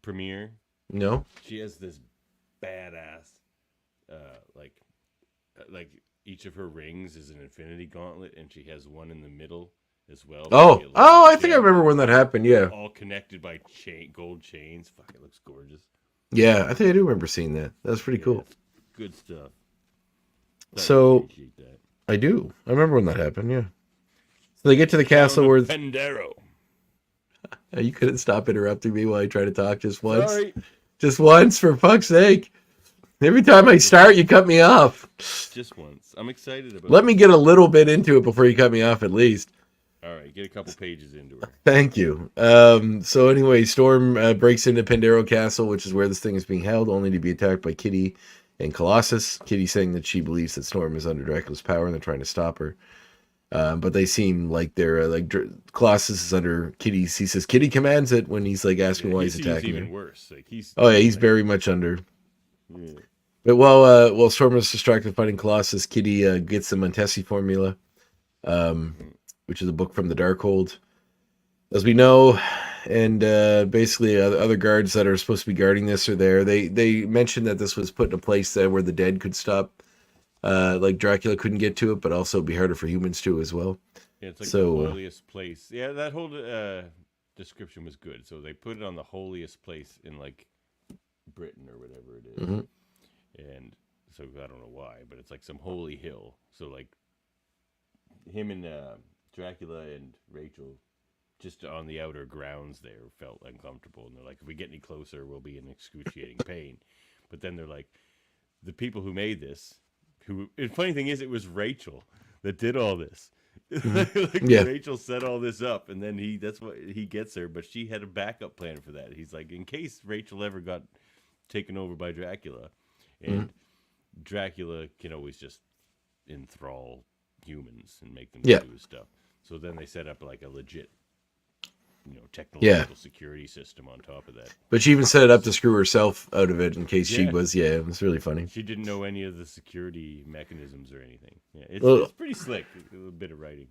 Speaker 2: premiere?
Speaker 3: No.
Speaker 2: She has this badass like each of her rings is an infinity gauntlet, and she has one in the middle as well.
Speaker 3: I think I remember when that happened. Yeah,
Speaker 2: all connected by gold chains. Fuck, it looks gorgeous.
Speaker 3: Yeah, I think I do remember seeing that. That was pretty cool.
Speaker 2: Good stuff.
Speaker 3: I do. I remember when that happened. Yeah. So they get to the castle where
Speaker 2: Pendero.
Speaker 3: You couldn't stop interrupting me while I try to talk just once.
Speaker 2: Sorry.
Speaker 3: Just once, for fuck's sake. Every time I start, you cut me off.
Speaker 2: Just once. I'm excited about
Speaker 3: Let me get a little bit into it before you cut me off, at least.
Speaker 2: All right, get a couple pages into her.
Speaker 3: Thank you. So anyway, Storm breaks into Pendero Castle, which is where this thing is being held, only to be attacked by Kitty and Colossus. Kitty saying that she believes that Storm is under Dracula's power and they're trying to stop her. But they seem like they're Colossus is under Kitty's. He says Kitty commands it when he's asking why he's attacking
Speaker 2: even
Speaker 3: her.
Speaker 2: Worse.
Speaker 3: He's very much under. Yeah. But while Storm is distracted fighting Colossus, Kitty gets the Montesi formula, which is a book from the Darkhold, as we know. And basically, other guards that are supposed to be guarding this are there. They mentioned that this was put in a place where the dead could stop. Dracula couldn't get to it, but also it'd be harder for humans too as well.
Speaker 2: Yeah, it's the holiest place. Yeah, that whole description was good. So they put it on the holiest place in Britain or whatever it is.
Speaker 3: Mm-hmm.
Speaker 2: And so I don't know why, but it's some holy hill. So him and Dracula and Rachel, just on the outer grounds there, felt uncomfortable. And they're like, if we get any closer, we'll be in excruciating pain. But then they're like, the people who made this, the funny thing is, it was Rachel that did all this. Rachel set all this up, and then that's what he gets her, but she had a backup plan for that. He's like, in case Rachel ever got taken over by Dracula, and Dracula can always just enthrall humans and make them do his stuff. So then they set up a legit technological security system on top of that.
Speaker 3: But she even set it up to screw herself out of it in case she was. Yeah, it was really funny.
Speaker 2: She didn't know any of the security mechanisms or anything. Yeah, it's pretty slick. A bit of writing.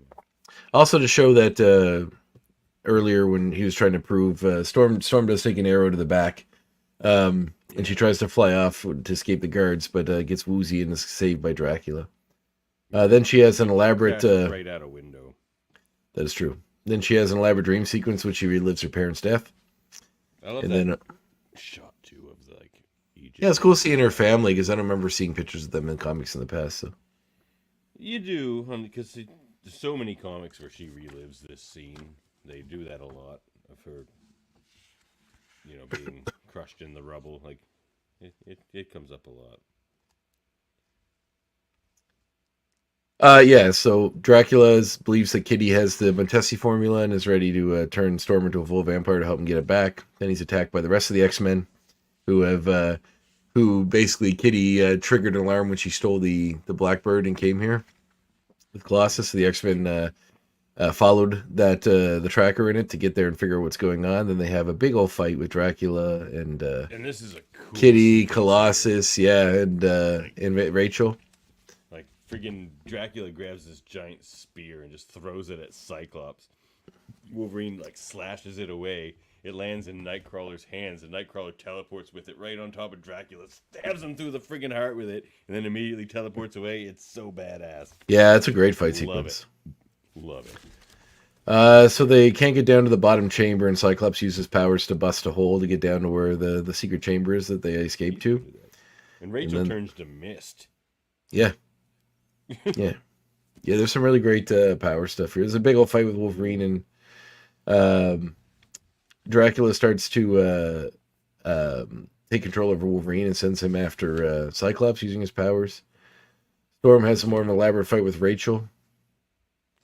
Speaker 3: Also to show that earlier when he was trying to prove Storm does take an arrow to the back, and she tries to fly off to escape the guards, but gets woozy and is saved by Dracula. Then she has an elaborate
Speaker 2: right out a window.
Speaker 3: That is true. Then she has an elaborate dream sequence which she relives her parents' death.
Speaker 2: I love that shot too of
Speaker 3: Yeah, it's cool seeing her family because I don't remember seeing pictures of them in comics in the past. So
Speaker 2: You do, because there's so many comics where she relives this scene. They do that a lot of her, being crushed in the rubble. Like, it comes up a lot.
Speaker 3: yeah. So Dracula believes that Kitty has the Montesi formula and is ready to turn Storm into a full vampire to help him get it back. Then he's attacked by the rest of the X-Men, who basically Kitty triggered an alarm when she stole the Blackbird and came here with Colossus. So the X-Men followed the tracker in it to get there and figure out wight's going on. Then they have a big old fight with Dracula and
Speaker 2: this is a cool
Speaker 3: Kitty,
Speaker 2: scene.
Speaker 3: Colossus, yeah, and Rachel.
Speaker 2: Like, friggin' Dracula grabs this giant spear and just throws it at Cyclops. Wolverine, like, slashes it away. It lands in Nightcrawler's hands, and Nightcrawler teleports with it right on top of Dracula, stabs him through the friggin' heart with it, and then immediately teleports away. It's so badass.
Speaker 3: Yeah, it's a great fight
Speaker 2: Love
Speaker 3: sequence.
Speaker 2: Love it.
Speaker 3: So they can't get down to the bottom chamber, and Cyclops uses powers to bust a hole to get down to where the secret chamber is that they escaped to.
Speaker 2: And Rachel turns to mist.
Speaker 3: Yeah. Yeah. Yeah, there's some really great power stuff here. There's a big old fight with Wolverine, and Dracula starts to take control over Wolverine and sends him after Cyclops using his powers. Storm has a more of an elaborate fight with Rachel.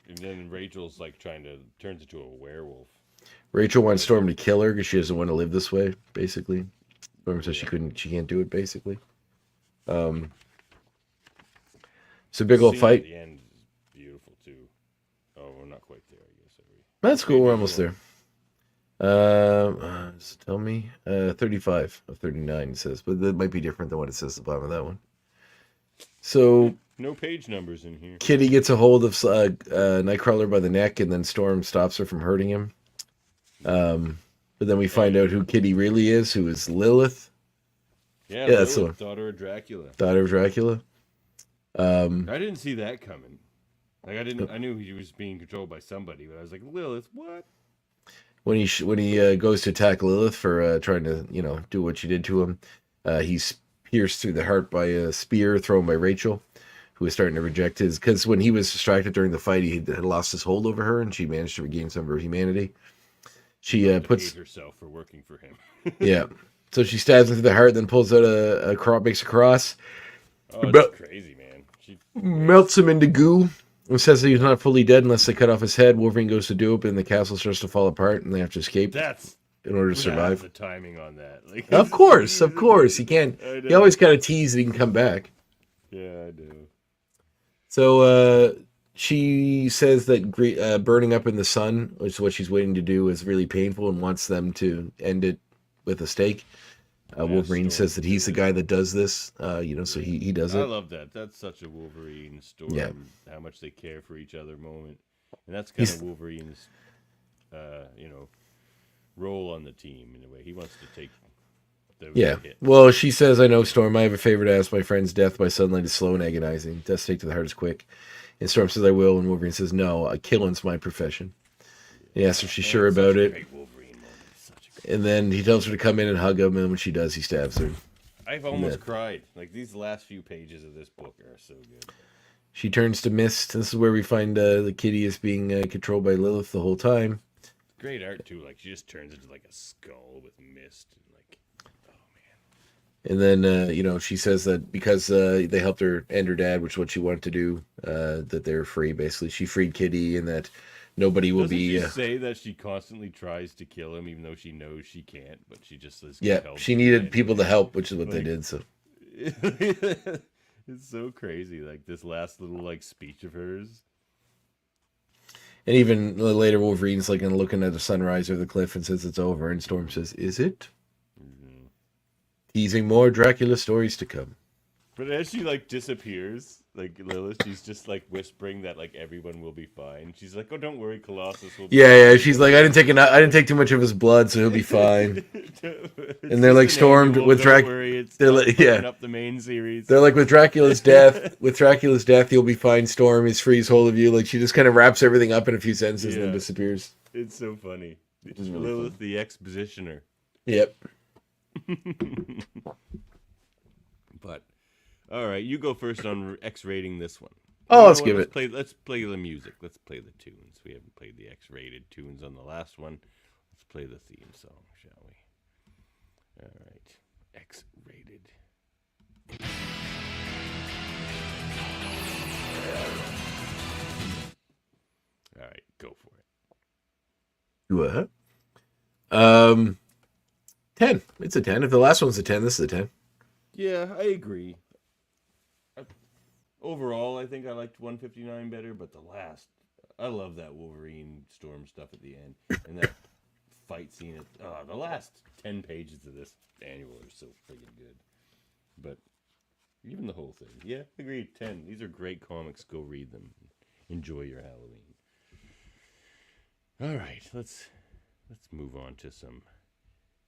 Speaker 2: And then Rachel's like turns into a werewolf.
Speaker 3: Rachel wants Storm to kill her because she doesn't want to live this way, basically. Storm says she can't do it, basically. It's a big old fight.
Speaker 2: At the end is beautiful too. Oh, we're not quite there, I guess.
Speaker 3: That's cool. We're almost there. Tell me, 35 of 39 it says, but that might be different than what it says at the bottom of that one. So
Speaker 2: no page numbers in here.
Speaker 3: Kitty gets a hold of Nightcrawler by the neck, and then Storm stops her from hurting him. But then we find out who Kitty really is, who is Lilith.
Speaker 2: Yeah,
Speaker 3: that's the
Speaker 2: Lilith,
Speaker 3: one.
Speaker 2: daughter of Dracula.
Speaker 3: Daughter of Dracula.
Speaker 2: I didn't see that coming. Like I knew he was being controlled by somebody, but I was like, Lilith, what?
Speaker 3: When he goes to attack Lilith for trying to do what she did to him, he's pierced through the heart by a spear thrown by Rachel, who was starting to reject his, because when he was distracted during the fight, he had lost his hold over her, and she managed to regain some of her humanity. She puts
Speaker 2: herself for working for him.
Speaker 3: Yeah, so she stabs him through the heart, then pulls out a cross, makes a cross.
Speaker 2: Oh, that's crazy, man. She
Speaker 3: melts him into goo. And says that he's not fully dead unless they cut off his head. Wolverine goes to do it, and the castle starts to fall apart, and they have to escape in order to survive.
Speaker 2: The timing on that, like,
Speaker 3: of course, he can't. He always kind of tease that he can come back.
Speaker 2: Yeah, I do.
Speaker 3: So she says that burning up in the sun, which is what she's waiting to do, is really painful, and wants them to end it with a stake. Wolverine says that he's the guy that does this, so he does it.
Speaker 2: I love that. That's such a Wolverine story.
Speaker 3: Yeah.
Speaker 2: How much they care for each other moment. And that's kind of Wolverine's, role on the team in a way. He wants to take those hits.
Speaker 3: Well, she says, I know, Storm, I have a favor to ask. My friend's death by sunlight is slow and agonizing. Death's take to the heart is quick. And Storm says, I will. And Wolverine says, no, killing's my profession. He asks if she's sure about it. And then he tells her to come in and hug him, and when she does, he stabs her.
Speaker 2: I've almost cried. Like, these last few pages of this book are so good.
Speaker 3: She turns to mist. This is where we find the Kitty is being controlled by Lilith the whole time.
Speaker 2: Great art, too. Like, she just turns into, like, a skull with mist. And, like, oh,
Speaker 3: man. And then, she says that because they helped her and her dad, which is what she wanted to do, that they're free, basically. She freed Kitty, and that nobody will be.
Speaker 2: Doesn't she say that she constantly tries to kill him, even though she knows she can't, but she just says,
Speaker 3: she needed people to help, which is what they did. So
Speaker 2: it's so crazy, like this last little like speech of hers.
Speaker 3: And even later, Wolverine's like looking at the sunrise or the cliff and says it's over, and Storm says, "Is it?" Mm-hmm. Teasing more Dracula stories to come.
Speaker 2: But as she like disappears, like Lilith, she's just like whispering that like everyone will be fine. She's like, "Oh, don't worry, Colossus will be fine."
Speaker 3: Yeah. She's like, I didn't take too much of his blood, so he'll be fine. And they're like stormed with Dracula. They're like,
Speaker 2: up the main series.
Speaker 3: They're like, with Dracula's death. With Dracula's death, you'll be fine. Storm is frees hold of you. Like she just kind of wraps everything up in a few sentences and then disappears.
Speaker 2: It's so funny. It's
Speaker 3: really
Speaker 2: Lilith,
Speaker 3: fun.
Speaker 2: the expositioner.
Speaker 3: Yep.
Speaker 2: But all right, you go first on X-rating this one.
Speaker 3: Oh,
Speaker 2: You
Speaker 3: let's
Speaker 2: know what?
Speaker 3: give it.
Speaker 2: Let's play the music. Let's play the tunes. We haven't played the X-rated tunes on the last one. Let's play the theme song, shall we? All right, X-rated. All right, go for it.
Speaker 3: What? 10. It's a 10. If the last one's a 10, this is a 10.
Speaker 2: Yeah, I agree. Overall, I think I liked 159 better, but the last, I love that Wolverine Storm stuff at the end, and that fight scene. The last 10 pages of this annual are so friggin' good. But even the whole thing, yeah, agreed. 10. These are great comics. Go read them. Enjoy your Halloween. All right, let's move on to some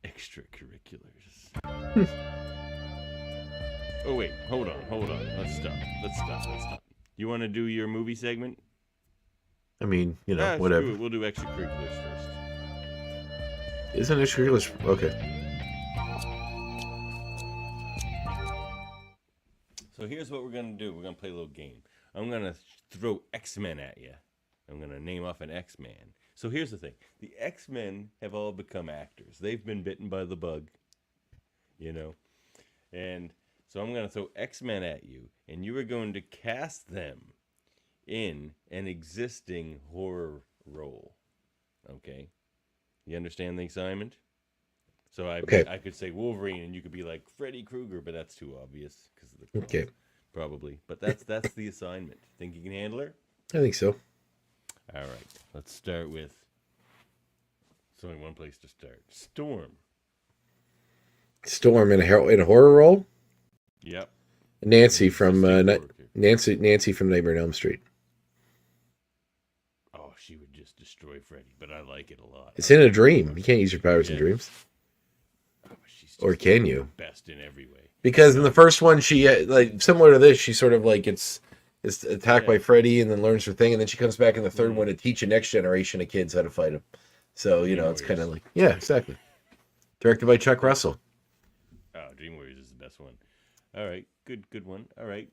Speaker 2: extracurriculars. Oh, wait. Hold on. Let's stop. You want to do your movie segment?
Speaker 3: I mean,
Speaker 2: Screw
Speaker 3: whatever.
Speaker 2: it. We'll do extracurriculars first.
Speaker 3: Isn't extracurriculars? Okay.
Speaker 2: So here's what we're going to do. We're going to play a little game. I'm going to throw X-Men at you. I'm going to name off an X-Man. So here's the thing. The X-Men have all become actors. They've been bitten by the bug, And so I'm going to throw X-Men at you, and you are going to cast them in an existing horror role. Okay? You understand the assignment? So I could say Wolverine, and you could be like Freddy Krueger, but that's too obvious because of the claws,
Speaker 3: Okay.
Speaker 2: probably. But that's the assignment. Think you can handle her?
Speaker 3: I think so.
Speaker 2: All right. Let's start with. There's only one place to start. Storm.
Speaker 3: Storm in a horror role?
Speaker 2: Yep.
Speaker 3: Nancy from
Speaker 2: Nancy.
Speaker 3: Nancy from Nightmare on Elm Street.
Speaker 2: Oh, she would just destroy Freddy, but I like it a lot.
Speaker 3: It's in a dream. You can't use your powers in dreams.
Speaker 2: Oh, she's just
Speaker 3: Or can you?
Speaker 2: the best in every way.
Speaker 3: Because in the first one, she similar to this, she sort of like gets attacked by Freddy and then learns her thing, and then she comes back in the third one to teach the next generation of kids how to fight him. So it's kind of like exactly. Directed by Chuck Russell.
Speaker 2: Oh, Dream Warriors is the best one. All right, good one. All right,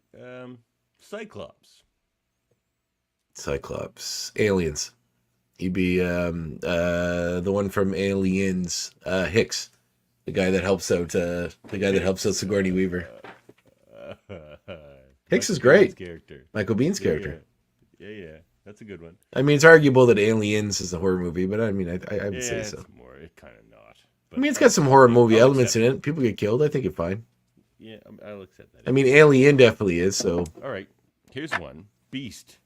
Speaker 2: Cyclops.
Speaker 3: Cyclops. Aliens. He'd be the one from Aliens. Hicks, the guy that helps out Sigourney Weaver. Hicks is great. Michael Bihn's character.
Speaker 2: Yeah. That's a good one.
Speaker 3: I mean, it's arguable that Aliens is a horror movie, but I mean, I would say so.
Speaker 2: It's more. It kind of not. But
Speaker 3: I mean, it's got some horror movie
Speaker 2: I'll
Speaker 3: elements in
Speaker 2: accept
Speaker 3: it. People get killed. I think it's fine.
Speaker 2: Yeah, I'll accept that.
Speaker 3: I mean, Alien definitely is. So.
Speaker 2: All right. Here's one. Beast.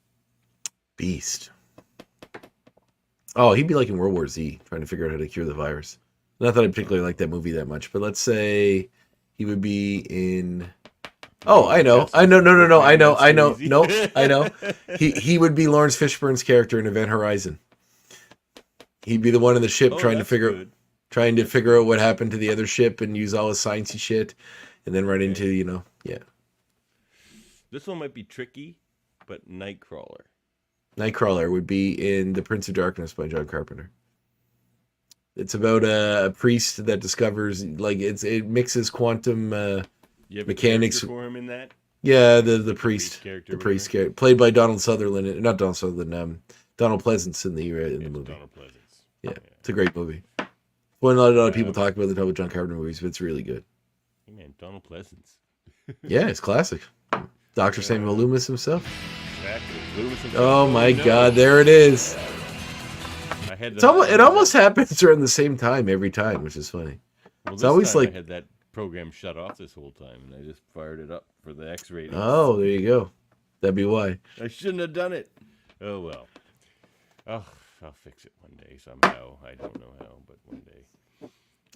Speaker 3: Oh, he'd be like in World War Z, trying to figure out how to cure the virus. Not that I particularly like that movie that much, but let's say he would be in. Oh, I know. No. I know. Nope, I know. He would be Lawrence Fishburne's character in Event Horizon. He'd be the one in the ship trying to figure out what happened to the other ship and use all his sciencey shit, and then run into
Speaker 2: This one might be tricky, but Nightcrawler.
Speaker 3: Nightcrawler would be in The Prince of Darkness by John Carpenter. It's about a priest that discovers it mixes quantum mechanics
Speaker 2: for him in that.
Speaker 3: Yeah, the priest character, played by Donald Sutherland, not Donald Sutherland, Donald Pleasance in the movie.
Speaker 2: Donald Pleasance.
Speaker 3: Yeah, it's a great movie. One a lot of people talk about the top of John Carpenter movies, but it's really good.
Speaker 2: Hey man, Donald Pleasance.
Speaker 3: Yeah, it's classic. Dr. Samuel Loomis himself.
Speaker 2: Exactly. Loomis himself.
Speaker 3: Oh my God, there it is. It almost happens around the same time every time, which is funny.
Speaker 2: Well,
Speaker 3: it's always like
Speaker 2: I had that program shut off this whole time, and I just fired it up for the X rating.
Speaker 3: Oh, there you go. That'd be why.
Speaker 2: I shouldn't have done it. Oh well. Oh, I'll fix it one day somehow. I don't know how, but one day.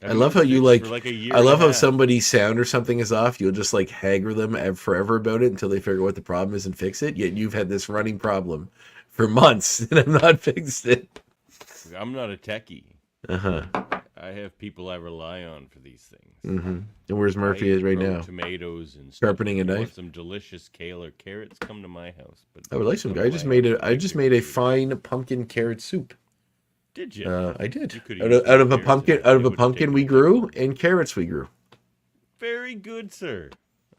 Speaker 3: I love how you I love how somebody's sound or something is off. You'll just haggle them forever about it until they figure out what the problem is and fix it. Yet you've had this running problem for months and have not fixed it.
Speaker 2: I'm not a techie.
Speaker 3: Uh-huh.
Speaker 2: I have people I rely on for these things.
Speaker 3: Mm-hmm. And where's Murphy is right now?
Speaker 2: Tomatoes and stuff.
Speaker 3: Sharpening a knife.
Speaker 2: Want some delicious kale or carrots? Come to my house. But
Speaker 3: I would like some. I just made a fine pumpkin carrot soup.
Speaker 2: Did you?
Speaker 3: I did. Out of a pumpkin we grew, and carrots we grew.
Speaker 2: Very good, sir.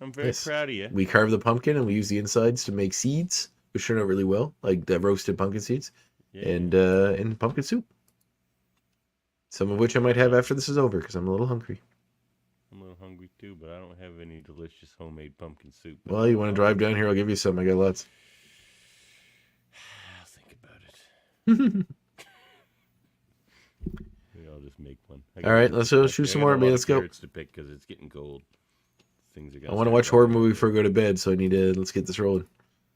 Speaker 2: I'm very
Speaker 3: Yes.
Speaker 2: proud of you.
Speaker 3: We carve the pumpkin and we use the insides to make seeds, which turn out really well, like the roasted pumpkin seeds,
Speaker 2: Yeah.
Speaker 3: and pumpkin soup. Some of which I might have after this is over because I'm a little hungry.
Speaker 2: I'm a little hungry too, but I don't have any delicious homemade pumpkin soup.
Speaker 3: Well, you want to drive down here? I'll give you some. I got lots.
Speaker 2: I'll think about it. Maybe I'll just make one.
Speaker 3: All right, let's go shoot some more. Let's go.
Speaker 2: To pick because it's getting cold. Things are
Speaker 3: I want to watch horror movie before I go to bed, so I need to. Let's get this rolling.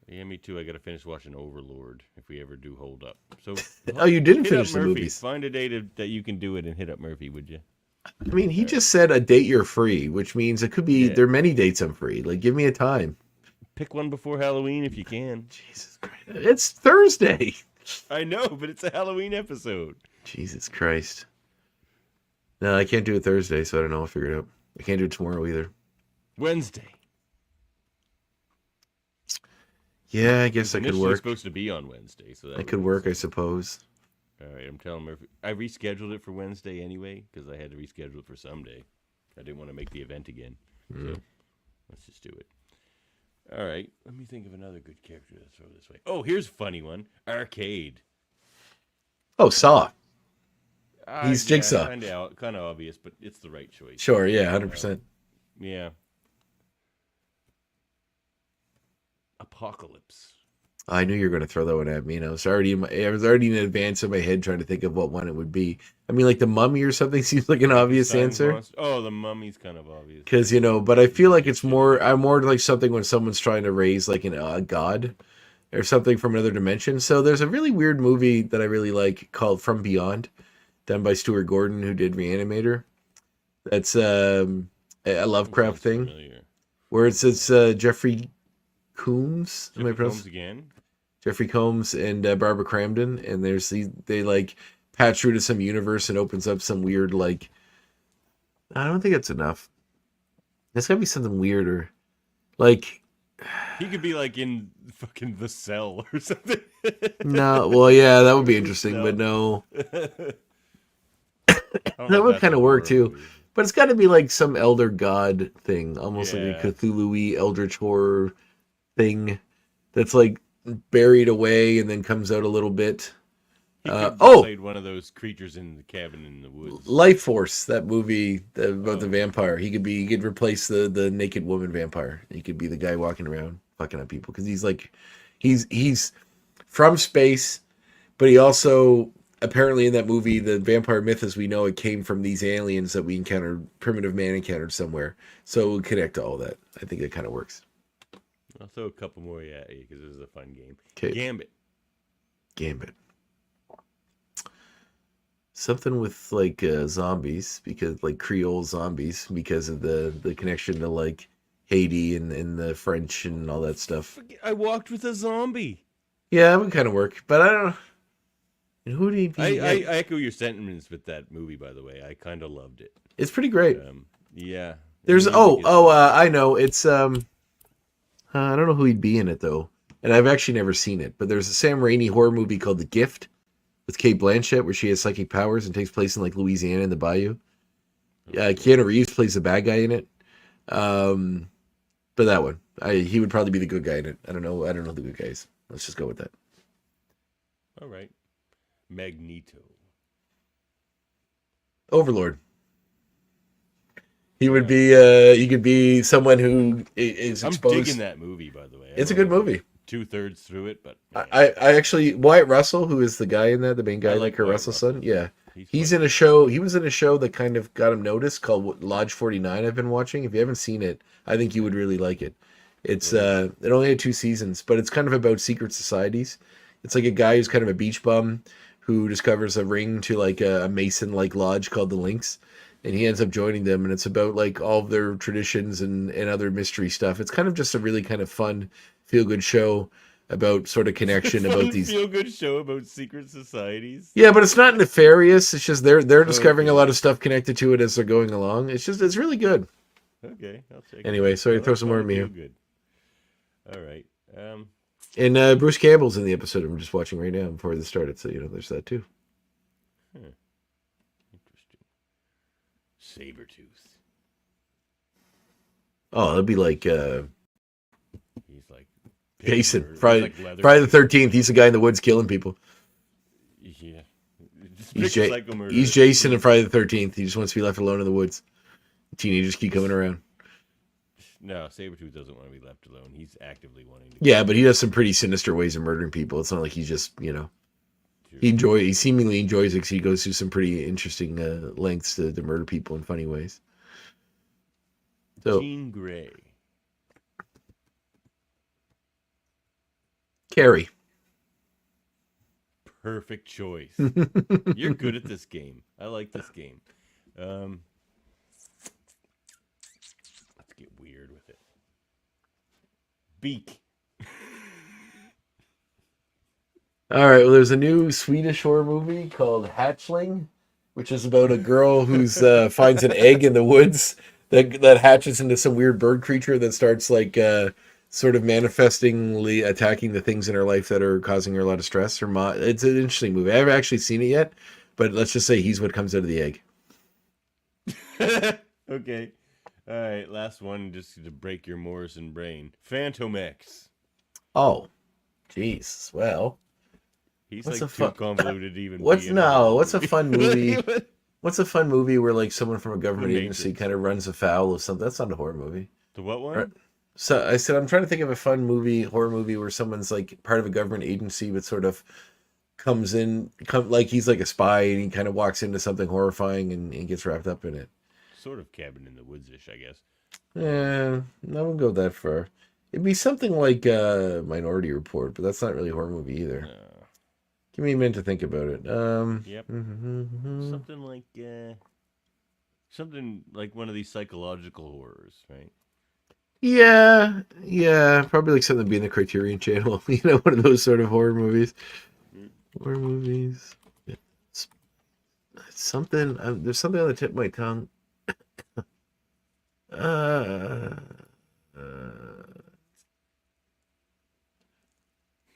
Speaker 2: Yeah, me too. I got to finish watching Overlord if we ever do hold up. So,
Speaker 3: oh, you didn't
Speaker 2: hit
Speaker 3: finish
Speaker 2: up
Speaker 3: the
Speaker 2: Murphy.
Speaker 3: movies.
Speaker 2: Find a date that you can do it and hit up Murphy, would you?
Speaker 3: I mean, he just said a date you're free, which means it could be there are many dates I'm free. Like, give me a time.
Speaker 2: Pick one before Halloween if you can.
Speaker 3: Jesus Christ. It's Thursday.
Speaker 2: I know, but it's a Halloween episode.
Speaker 3: Jesus Christ. No, I can't do it Thursday, so I don't know. I'll figure it out. I can't do it tomorrow either.
Speaker 2: Wednesday.
Speaker 3: Yeah, I guess that could work.
Speaker 2: It's supposed to be on Wednesday, so that
Speaker 3: could work, I suppose.
Speaker 2: All right, I'm telling Murphy. I rescheduled it for Wednesday anyway because I had to reschedule it for someday. I didn't want to make the event again, so let's just do it. All right, let me think of another good character to throw this way. Oh, here's a funny one. Arcade.
Speaker 3: Oh, Saw. He's Jigsaw.
Speaker 2: Kind of obvious, but it's the right choice.
Speaker 3: Sure, yeah, 100%.
Speaker 2: Yeah. Apocalypse.
Speaker 3: I knew you were going to throw that one at me, and I was already in advance in my head trying to think of what one it would be. I mean, like the Mummy or something seems like an obvious answer.
Speaker 2: Monster. Oh, the Mummy's kind of obvious.
Speaker 3: Because but I feel like I'm more like something when someone's trying to raise like a god or something from another dimension. So there's a really weird movie that I really like called From Beyond, done by Stuart Gordon, who did Reanimator. That's a Lovecraft thing,
Speaker 2: familiar.
Speaker 3: where it's Jeffrey Combs.
Speaker 2: Jeffrey Combs again.
Speaker 3: Jeffrey Combs and Barbara Crampton, and they like patch through to some universe and opens up some weird like. I don't think that's enough. There's gotta be something weirder, like.
Speaker 2: He could be like in fucking The Cell or something.
Speaker 3: No, well, yeah, that would be interesting, but no. That would kind of work too. Movie. But it's got to be like some elder god thing, almost like a Cthulhu-y eldritch horror thing that's like buried away and then comes out a little bit.
Speaker 2: He played one of those creatures in the cabin in the woods.
Speaker 3: Life Force, that movie about the vampire. He could replace the naked woman vampire. He could be the guy walking around fucking up people because he's from space, but he also apparently in that movie the vampire myth as we know it came from these aliens that we encountered, primitive man encountered somewhere. So we'll connect to all that. I think it kind of works.
Speaker 2: I'll throw a couple more at you because this is a fun game.
Speaker 3: Okay. Gambit. Something with like zombies, because like Creole zombies, because of the connection to like Haiti and the French and all that stuff.
Speaker 2: I walked with a zombie.
Speaker 3: Yeah, that would kind of work, but I don't know. And who do you?
Speaker 2: I echo your sentiments with that movie. By the way, I kind of loved it.
Speaker 3: It's pretty great.
Speaker 2: Yeah.
Speaker 3: There's I know it's I don't know who he'd be in it though, and I've actually never seen it. But there's a Sam Raimi horror movie called The Gift with Cate Blanchett, where she has psychic powers and takes place in like Louisiana in the bayou. Keanu Reeves plays the bad guy in it. But that one, he would probably be the good guy in it. I don't know the good guys. Let's just go with that.
Speaker 2: All right. Magneto.
Speaker 3: Overlord. He would be. He could be someone who is exposed.
Speaker 2: I'm digging that movie, by the way.
Speaker 3: It's a good movie.
Speaker 2: 2/3 through it, but man.
Speaker 3: I actually Wyatt Russell, who is the guy in that, the main guy, like Kurt Russell's son. Yeah, he's in a show. He was in a show that kind of got him noticed called Lodge 49. I've been watching. If you haven't seen it, I think you would really like it. It's it only had 2 seasons, but it's kind of about secret societies. It's like a guy who's kind of a beach bum who discovers a ring to like a Mason like lodge called the Lynx, and he ends up joining them, and it's about like all of their traditions and other mystery stuff. It's kind of just a really kind of fun feel good show about sort of connection about these
Speaker 2: feel good show about secret societies.
Speaker 3: Yeah, but it's not nefarious. It's just they're discovering a lot of stuff connected to it as they're going along. It's really good.
Speaker 2: Okay, I'll check.
Speaker 3: Anyway, sorry, throw some more at me here.
Speaker 2: Good. All right.
Speaker 3: And Bruce Campbell's in the episode I'm just watching right now before this started, so there's that too.
Speaker 2: Interesting. Sabretooth.
Speaker 3: Oh, it'd be like
Speaker 2: He's like
Speaker 3: Jason.
Speaker 2: Pittsburgh.
Speaker 3: Friday,
Speaker 2: He's like
Speaker 3: Friday the 13th. He's the guy in the woods killing people.
Speaker 2: Yeah. Just
Speaker 3: He's,
Speaker 2: pick a psycho murderer.
Speaker 3: he's Jason in Friday the 13th. He just wants to be left alone in the woods. Teenagers keep coming around.
Speaker 2: No, Sabretooth doesn't want to be left alone. He's actively wanting to.
Speaker 3: Yeah, but he does some pretty sinister ways of murdering people. It's not like he's just, he seemingly enjoys it because he goes through some pretty interesting lengths to murder people in funny ways. So,
Speaker 2: Jean Grey.
Speaker 3: Carrie.
Speaker 2: Perfect choice. You're good at this game. I like this game. Let's get weird with it. Beak.
Speaker 3: All right, well, there's a new Swedish horror movie called Hatchling, which is about a girl who's finds an egg in the woods that hatches into some weird bird creature that starts like sort of manifestingly attacking the things in her life that are causing her a lot of stress. It's an interesting movie. I haven't actually seen it yet, but let's just say he's what comes out of the egg.
Speaker 2: Okay. All right, last one just to break your Morrison brain. Phantom X.
Speaker 3: Oh, jeez. Well,
Speaker 2: He's
Speaker 3: what's
Speaker 2: like
Speaker 3: a
Speaker 2: too convoluted to even
Speaker 3: what's
Speaker 2: be in a horror
Speaker 3: what's a
Speaker 2: movie.
Speaker 3: fun movie? What's a fun movie where like someone from a government
Speaker 2: The
Speaker 3: agency
Speaker 2: Matrix.
Speaker 3: kind of runs afoul of something? That's not a horror movie.
Speaker 2: The what one?
Speaker 3: Right. So I said I'm trying to think of a fun horror movie where someone's like part of a government agency but sort of like he's like a spy and he kind of walks into something horrifying and gets wrapped up in it.
Speaker 2: Sort of Cabin in the Woods-ish, I guess.
Speaker 3: Yeah, I wouldn't go that far. It'd be something like Minority Report, but that's not really a horror movie either. Give me a minute to think about it.
Speaker 2: Yep.
Speaker 3: Mm-hmm.
Speaker 2: Something like one of these psychological horrors, right?
Speaker 3: Yeah, probably like something being the Criterion Channel, one of those sort of horror movies. Horror movies. It's something. There's something on the tip of my tongue.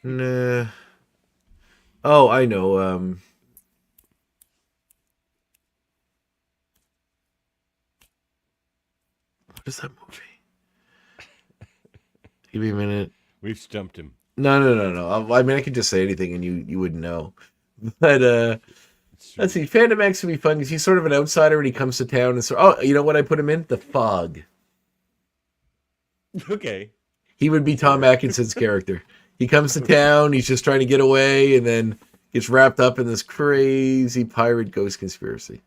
Speaker 3: Nah. Oh, I know. What is that movie? Give me a minute.
Speaker 2: We've stumped him.
Speaker 3: No. I mean, I could just say anything and you wouldn't know. But let's see. Phantom X would be fun because he's sort of an outsider when he comes to town. And so, oh, you know what I put him in? The Fog.
Speaker 2: Okay.
Speaker 3: He would be Tom Atkinson's character. He comes to town. He's just trying to get away, and then gets wrapped up in this crazy pirate ghost conspiracy.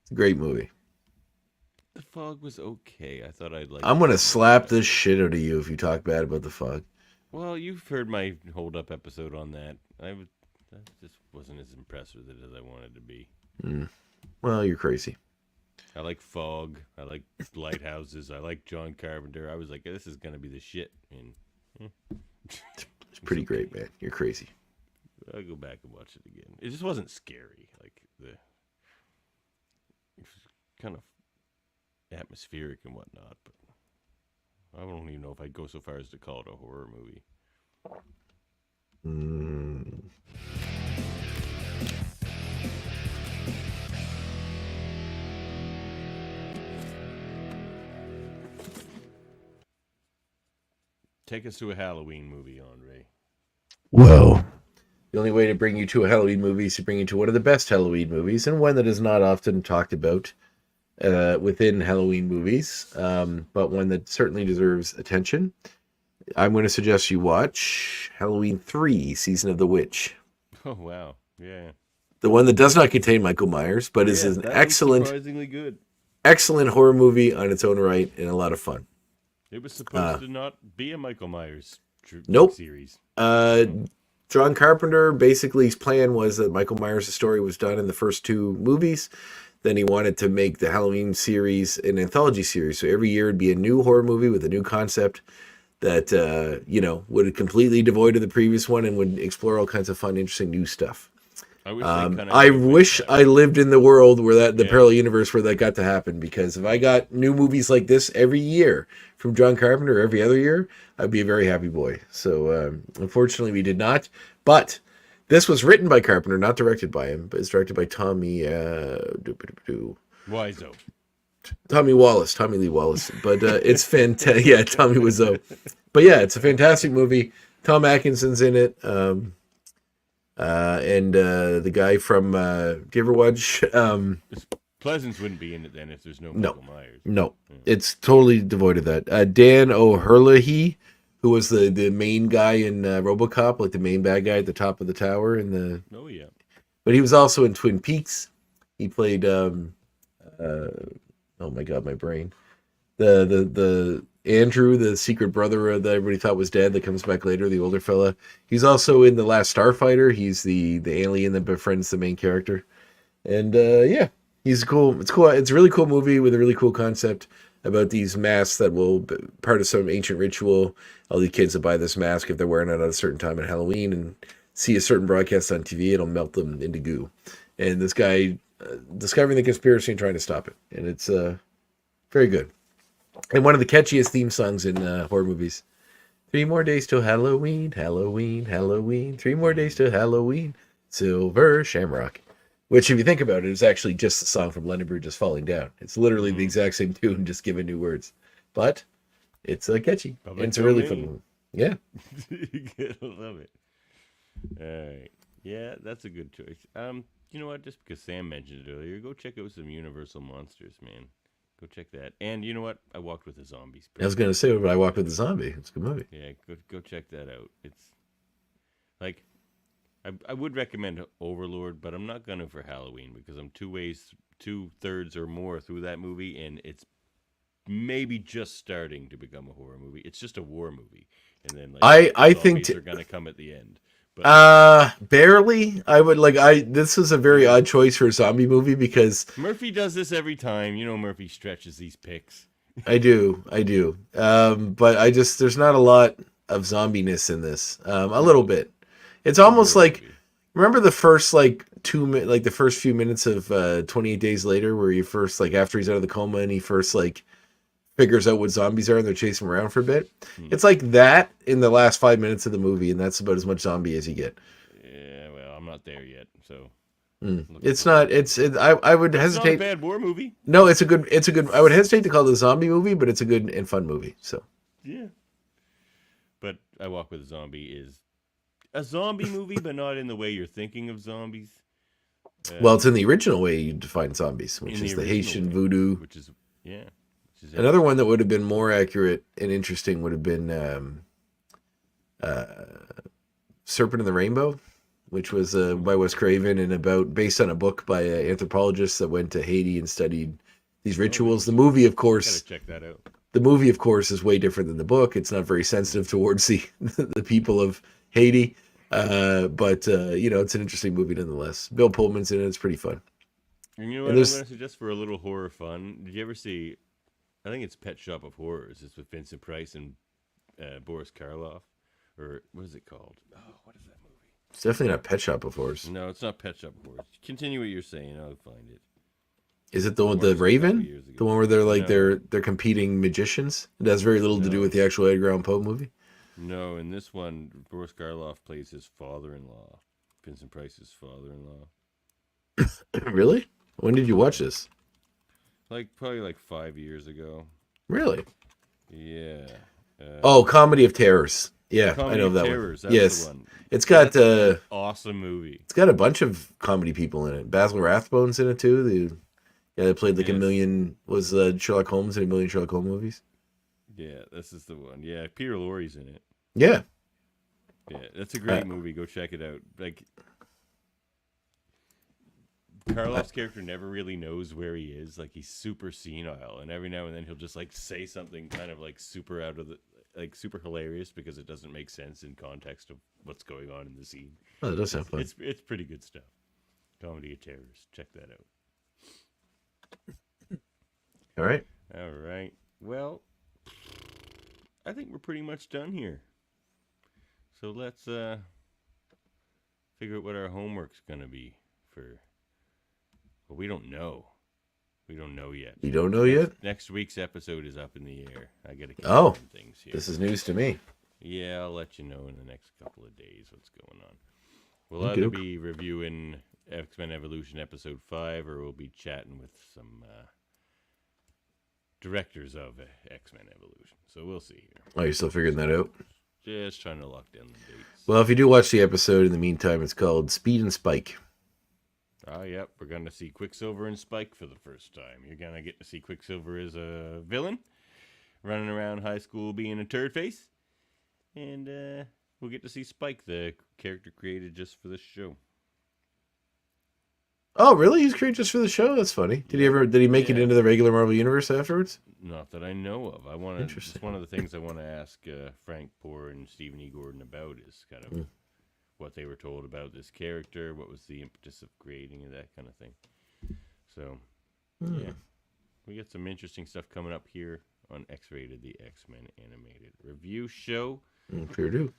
Speaker 3: It's a great movie.
Speaker 2: The Fog was okay. I thought I'd like.
Speaker 3: I'm gonna slap the shit out of you if you talk bad about The Fog.
Speaker 2: Well, you've heard my hold up episode on that. I just wasn't as impressed with it as I wanted to be.
Speaker 3: Well, you're crazy.
Speaker 2: I like Fog. I like Lighthouses. I like John Carpenter. I was like, this is gonna be the shit. And
Speaker 3: It's pretty great, man. You're crazy.
Speaker 2: I'll go back and watch it again. It just wasn't scary. Like it was kind of atmospheric and whatnot, but I don't even know if I'd go so far as to call it a horror movie. Take us to a Halloween movie, Andre.
Speaker 3: Whoa. The only way to bring you to a Halloween movie is to bring you to one of the best Halloween movies, and one that is not often talked about within Halloween movies, but one that certainly deserves attention. I'm going to suggest you watch Halloween 3, Season of the Witch.
Speaker 2: Oh, wow. Yeah.
Speaker 3: The one that does not contain Michael Myers, but is an
Speaker 2: surprisingly good.
Speaker 3: excellent horror movie on its own right and a lot of fun.
Speaker 2: It was supposed to not be a Michael Myers
Speaker 3: Nope.
Speaker 2: series.
Speaker 3: John Carpenter, basically his plan was that Michael Myers' story was done in the first two movies. Then he wanted to make the Halloween series an anthology series. So every year it'd be a new horror movie with a new concept that, would completely devoid of the previous one and would explore all kinds of fun, interesting new stuff. I wish I lived in the world where the parallel universe where that got to happen, because if I got new movies like this every year from John Carpenter every other year, I'd be a very happy boy. So unfortunately we did not, but this was written by Carpenter, not directed by him, but it's directed by Tommy
Speaker 2: Wiseau.
Speaker 3: Tommy Lee Wallace. But it's fantastic. Yeah, Tommy Wiseau. But yeah, it's a fantastic movie. Tom Atkinson's in it. And the guy from do you ever watch
Speaker 2: Pleasance wouldn't be in it then if there's no
Speaker 3: No.
Speaker 2: Michael Myers.
Speaker 3: No, it's totally devoid of that. Dan O'Herlihy, who was the main guy in RoboCop, like the main bad guy at the top of the tower in the.
Speaker 2: Oh yeah.
Speaker 3: But he was also in Twin Peaks. He played oh my god, my brain. The Andrew, the secret brother that everybody thought was dead that comes back later, the older fella. He's also in The Last Starfighter. He's the alien that befriends the main character. And yeah, he's cool. It's cool. It's a really cool movie with a really cool concept about these masks that will be part of some ancient ritual. All the kids that buy this mask, if they're wearing it at a certain time at Halloween and see a certain broadcast on TV, it'll melt them into goo. And this guy discovering the conspiracy and trying to stop it. And it's very good. And one of the catchiest theme songs in horror movies. 3 more days till Halloween, Halloween, Halloween. 3 more days till Halloween, Silver Shamrock. Which, if you think about it, is actually just the song from Lenny Bruce Falling Down. It's literally the exact same tune, just given new words. But it's catchy. And it's a really fun movie. Yeah.
Speaker 2: I love it. All right. Yeah, that's a good choice. You know what? Just because Sam mentioned it earlier, go check out some Universal Monsters, man. Go check that. And you know what? I Walked with the Zombies.
Speaker 3: I was going to say, but I Walked with the Zombie. It's a good movie.
Speaker 2: Yeah, go check that out. It's like I would recommend Overlord, but I'm not gonna for Halloween because I'm 2/3 or more through that movie, and it's maybe just starting to become a horror movie. It's just a war movie, and then like
Speaker 3: I think
Speaker 2: they're gonna come at the end. But
Speaker 3: barely. I would this was a very odd choice for a zombie movie because
Speaker 2: Murphy does this every time. You know, Murphy stretches these picks.
Speaker 3: I do. But there's not a lot of zombiness in this. A little bit. It's almost like, remember the first the first few minutes of 28 Days Later, where you first after he's out of the coma and he first figures out what zombies are and they're chasing him around for a bit. It's like that in the last 5 minutes of the movie, and that's about as much zombie as you get.
Speaker 2: Yeah, well, I'm not there yet, so
Speaker 3: it's not. I would hesitate.
Speaker 2: It's not a bad war movie.
Speaker 3: No, it's a good. I would hesitate to call it a zombie movie, but it's a good and fun movie. So
Speaker 2: yeah, but I Walk with a Zombie is a zombie movie, but not in the way you're thinking of zombies.
Speaker 3: Well, it's in the original way you define zombies, which is the Haitian voodoo.
Speaker 2: Which is
Speaker 3: Another one that would have been more accurate and interesting would have been Serpent in the Rainbow, which was by Wes Craven and based on a book by anthropologists that went to Haiti and studied these rituals. The movie, of course,
Speaker 2: gotta check that out.
Speaker 3: The movie, of course, is way different than the book. It's not very sensitive towards the people of Haiti. But it's an interesting movie nonetheless. Bill Pullman's in it. It's pretty fun.
Speaker 2: And you know what I'm going to suggest for a little horror fun? Did you ever see, I think it's Pet Shop of Horrors. It's with Vincent Price and Boris Karloff. Or what is it called? Oh, what is that movie?
Speaker 3: It's definitely not Pet Shop of Horrors.
Speaker 2: No, it's not Pet Shop of Horrors. Continue what you're saying. I'll find it.
Speaker 3: Is it the one with the Raven? The one where they're they're competing magicians? It has very little to do with the actual Edgar Allan Poe movie.
Speaker 2: No, in this one, Boris Karloff plays his father-in-law, Vincent Price's father-in-law.
Speaker 3: Really? When did you watch this?
Speaker 2: Probably 5 years ago.
Speaker 3: Really?
Speaker 2: Yeah.
Speaker 3: Comedy of Terrors. Yeah, I know that
Speaker 2: Terrors,
Speaker 3: one. Yes, the one. It's got
Speaker 2: awesome movie.
Speaker 3: It's got a bunch of comedy people in it. Basil Rathbone's in it too. They played a million. Was Sherlock Holmes in a million Sherlock Holmes movies?
Speaker 2: Yeah, this is the one. Yeah, Peter Lorre's in it.
Speaker 3: Yeah.
Speaker 2: Yeah, that's a great movie. Go check it out. Karloff's character never really knows where he is. He's super senile, and every now and then he'll just say something kind of super out of the super hilarious because it doesn't make sense in context of what's going on in the scene.
Speaker 3: Oh, that does sound fun.
Speaker 2: It's pretty good stuff. Comedy of Terrors. Check that out.
Speaker 3: All right.
Speaker 2: Well, I think we're pretty much done here. So let's figure out what our homework's going to be for... Well, we don't know. We don't know yet.
Speaker 3: You don't know yet?
Speaker 2: Next week's episode is up in the air. I got to keep things here.
Speaker 3: This is news to me.
Speaker 2: Yeah, I'll let you know in the next couple of days what's going on. We'll either be reviewing X-Men Evolution Episode 5 or we'll be chatting with some directors of X-Men Evolution. So we'll see here.
Speaker 3: Oh, you're still figuring that out?
Speaker 2: Just trying to lock down the dates.
Speaker 3: Well, if you do watch the episode, in the meantime, it's called Speed and Spike.
Speaker 2: Oh, yep. We're going to see Quicksilver and Spike for the first time. You're going to get to see Quicksilver as a villain, running around high school being a turd face. And we'll get to see Spike, the character created just for this show.
Speaker 3: Oh, really? He's created just for the show? That's funny. Did he make it into the regular Marvel Universe afterwards?
Speaker 2: Not that I know of.
Speaker 3: Interesting.
Speaker 2: It's one of the things I want to ask Frank Poor and Stephen E. Gordon about is kind of what they were told about this character, what was the impetus of creating it, that kind of thing. So, yeah. We got some interesting stuff coming up here on X-Rated, the X-Men animated review show.
Speaker 3: Sure do.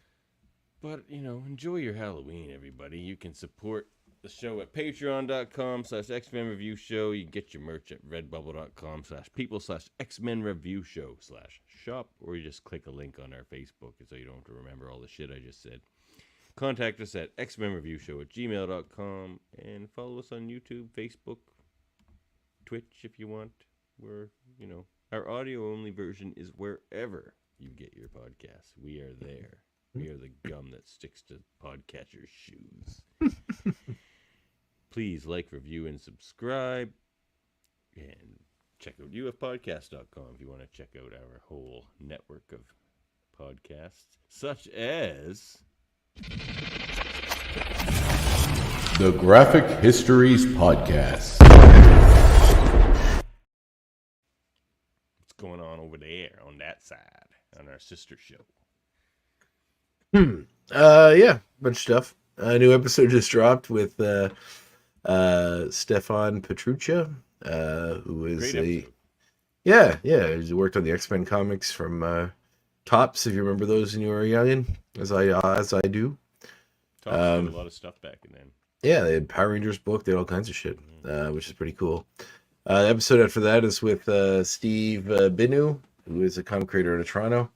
Speaker 2: But, enjoy your Halloween, everybody. You can support the show at patreon.com/X-Men Review Show. You can get your merch at redbubble.com/people/X-Men Review Show/shop, or you just click a link on our Facebook so you don't have to remember all the shit I just said. Contact us at xmenreviewshow@gmail.com and follow us on YouTube, Facebook, Twitch if you want. We're, our audio only version is wherever you get your podcasts. We are there. We are the gum that sticks to podcatchers' shoes. Please like, review, and subscribe. And check out ufpodcast.com if you want to check out our whole network of podcasts, such as
Speaker 1: The Graphic Histories Podcast.
Speaker 2: what's going on over there on that side, on our sister show.
Speaker 3: Yeah, bunch of stuff. A new episode just dropped with Stefan Petruccia, who is
Speaker 2: Great
Speaker 3: episode. He worked on the X-Men comics from Tops, if you remember those when you were youngin, as I do.
Speaker 2: Tops did a lot of stuff back then.
Speaker 3: Yeah, they had Power Rangers book, they had all kinds of shit, which is pretty cool. The episode after that is with Steve Binu, who is a comic creator out of Toronto.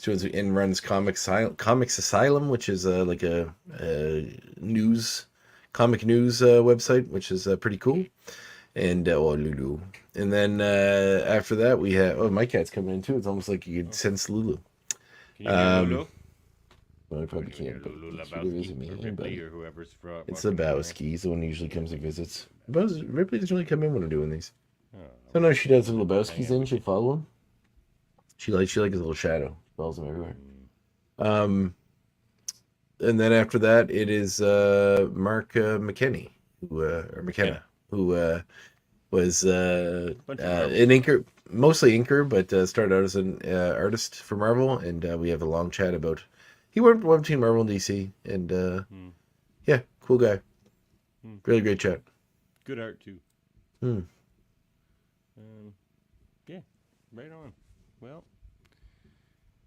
Speaker 3: And runs Comics Asylum, which is like a comic news website, which is pretty cool. And Lulu. And then after that, we have my cat's coming in too. It's almost like you could sense Lulu.
Speaker 2: Can you hear Lulu?
Speaker 3: Well, I probably can't. But
Speaker 2: Lulu
Speaker 3: she isn't me.
Speaker 2: Ripley or whoever's from.
Speaker 3: It's Lebowski. He's the one who usually comes and visits. Ripley doesn't really come in when I'm doing these. Sometimes she does. When Lebowski's in, she'll follow him. She likes his little shadow. Follows him everywhere. And then after that, it is Mark McKenna, who was an inker, mostly inker, but started out as an artist for Marvel. And we have a long chat about. He worked between Marvel and DC, and yeah, cool guy. Really great chat.
Speaker 2: Good art too. Yeah, right on. Well,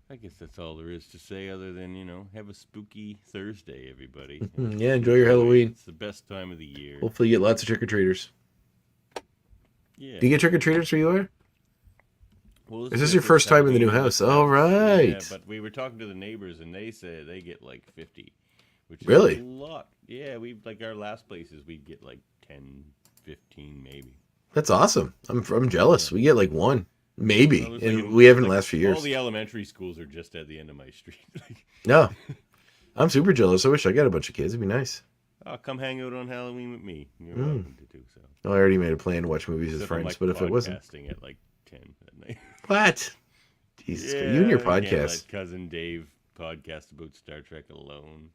Speaker 2: I guess that's all there is to say other than, have a spooky Thursday, everybody.
Speaker 3: Yeah, enjoy your Halloween.
Speaker 2: It's the best time of the year.
Speaker 3: Hopefully you get lots of trick-or-treaters.
Speaker 2: Yeah.
Speaker 3: Do you get trick-or-treaters where you are?
Speaker 2: Well,
Speaker 3: Is this your first time in the new house? All right.
Speaker 2: Yeah, but we were talking to the neighbors, and they said they get like 50, which is
Speaker 3: Really?
Speaker 2: a lot. Yeah, our last places, we'd get like 10, 15 maybe.
Speaker 3: That's awesome. I'm jealous. We get like one. Maybe,
Speaker 2: Well,
Speaker 3: and we haven't in the last few years.
Speaker 2: All the elementary schools are just at the end of my street.
Speaker 3: No, I'm super jealous. I wish I got a bunch of kids. It'd be nice.
Speaker 2: Oh, come hang out on Halloween with me. You're welcome to do so.
Speaker 3: Oh, I already made a plan to watch movies with
Speaker 2: Except for
Speaker 3: friends,
Speaker 2: my
Speaker 3: but if it wasn't,
Speaker 2: podcasting at like 10 at night.
Speaker 3: what? Jesus, you and your
Speaker 2: I can't
Speaker 3: podcast.
Speaker 2: let cousin Dave podcast about Star Trek alone.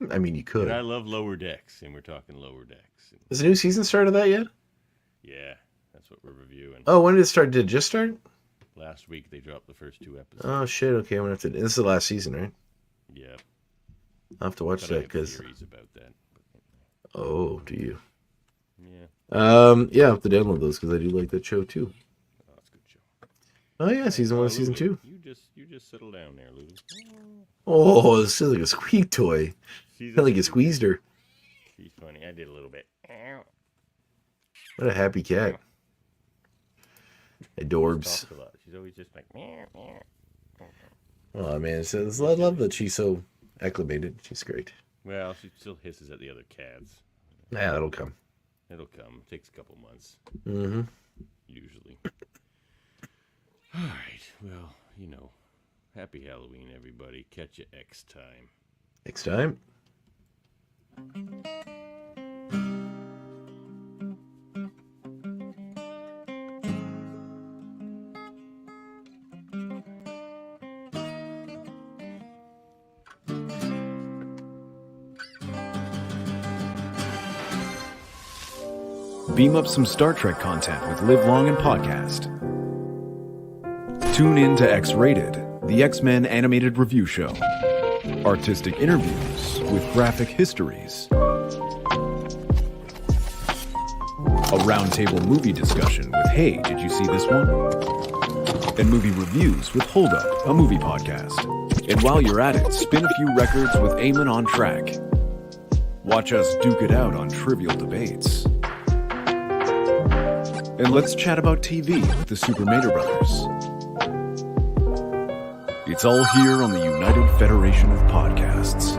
Speaker 3: I mean, you could.
Speaker 2: And I love Lower Decks, and we're talking Lower Decks.
Speaker 3: Has the new season started that yet?
Speaker 2: Yeah, that's what we're reviewing.
Speaker 3: Oh, when did it start? Did it just start?
Speaker 2: Last week they dropped the first 2 episodes.
Speaker 3: Oh shit. Okay, I'm gonna have to. This is the last season, right?
Speaker 2: Yeah.
Speaker 3: I'll have to watch
Speaker 2: But I
Speaker 3: that
Speaker 2: have
Speaker 3: because.
Speaker 2: theories about that.
Speaker 3: Oh, do you?
Speaker 2: Yeah.
Speaker 3: Yeah, I'll have to download those because I do like that show too.
Speaker 2: Oh, it's a good show.
Speaker 3: Oh yeah, season 1,
Speaker 2: Oh,
Speaker 3: season
Speaker 2: Lulu,
Speaker 3: 2.
Speaker 2: You just settle down there, Lulu.
Speaker 3: Oh, this is like a squeak toy.
Speaker 2: She's
Speaker 3: I felt like you squeezed her.
Speaker 2: She's funny. I did a little bit.
Speaker 3: What a happy cat. Adorbs.
Speaker 2: Talks a lot. She's always just like, meow, meow.
Speaker 3: Oh man, I love that she's so acclimated. She's great.
Speaker 2: Well, she still hisses at the other cats.
Speaker 3: Yeah, that'll come.
Speaker 2: It'll come. It takes a couple months,
Speaker 3: Mm-hmm.
Speaker 2: usually. All right. Well, happy Halloween, everybody. Catch you next time.
Speaker 3: Next time.
Speaker 4: Beam up some Star Trek content with Live Long and Podcast. Tune in to X-Rated, the X-Men animated review show. Artistic interviews with graphic histories. A roundtable movie discussion with Hey, did you see this one? And movie reviews with Hold Up, a movie podcast. And while you're at it, spin a few records with Eamon on Track. Watch us duke it out on trivial debates. And let's chat about TV with the Super Mater Brothers. It's all here on the United Federation of Podcasts.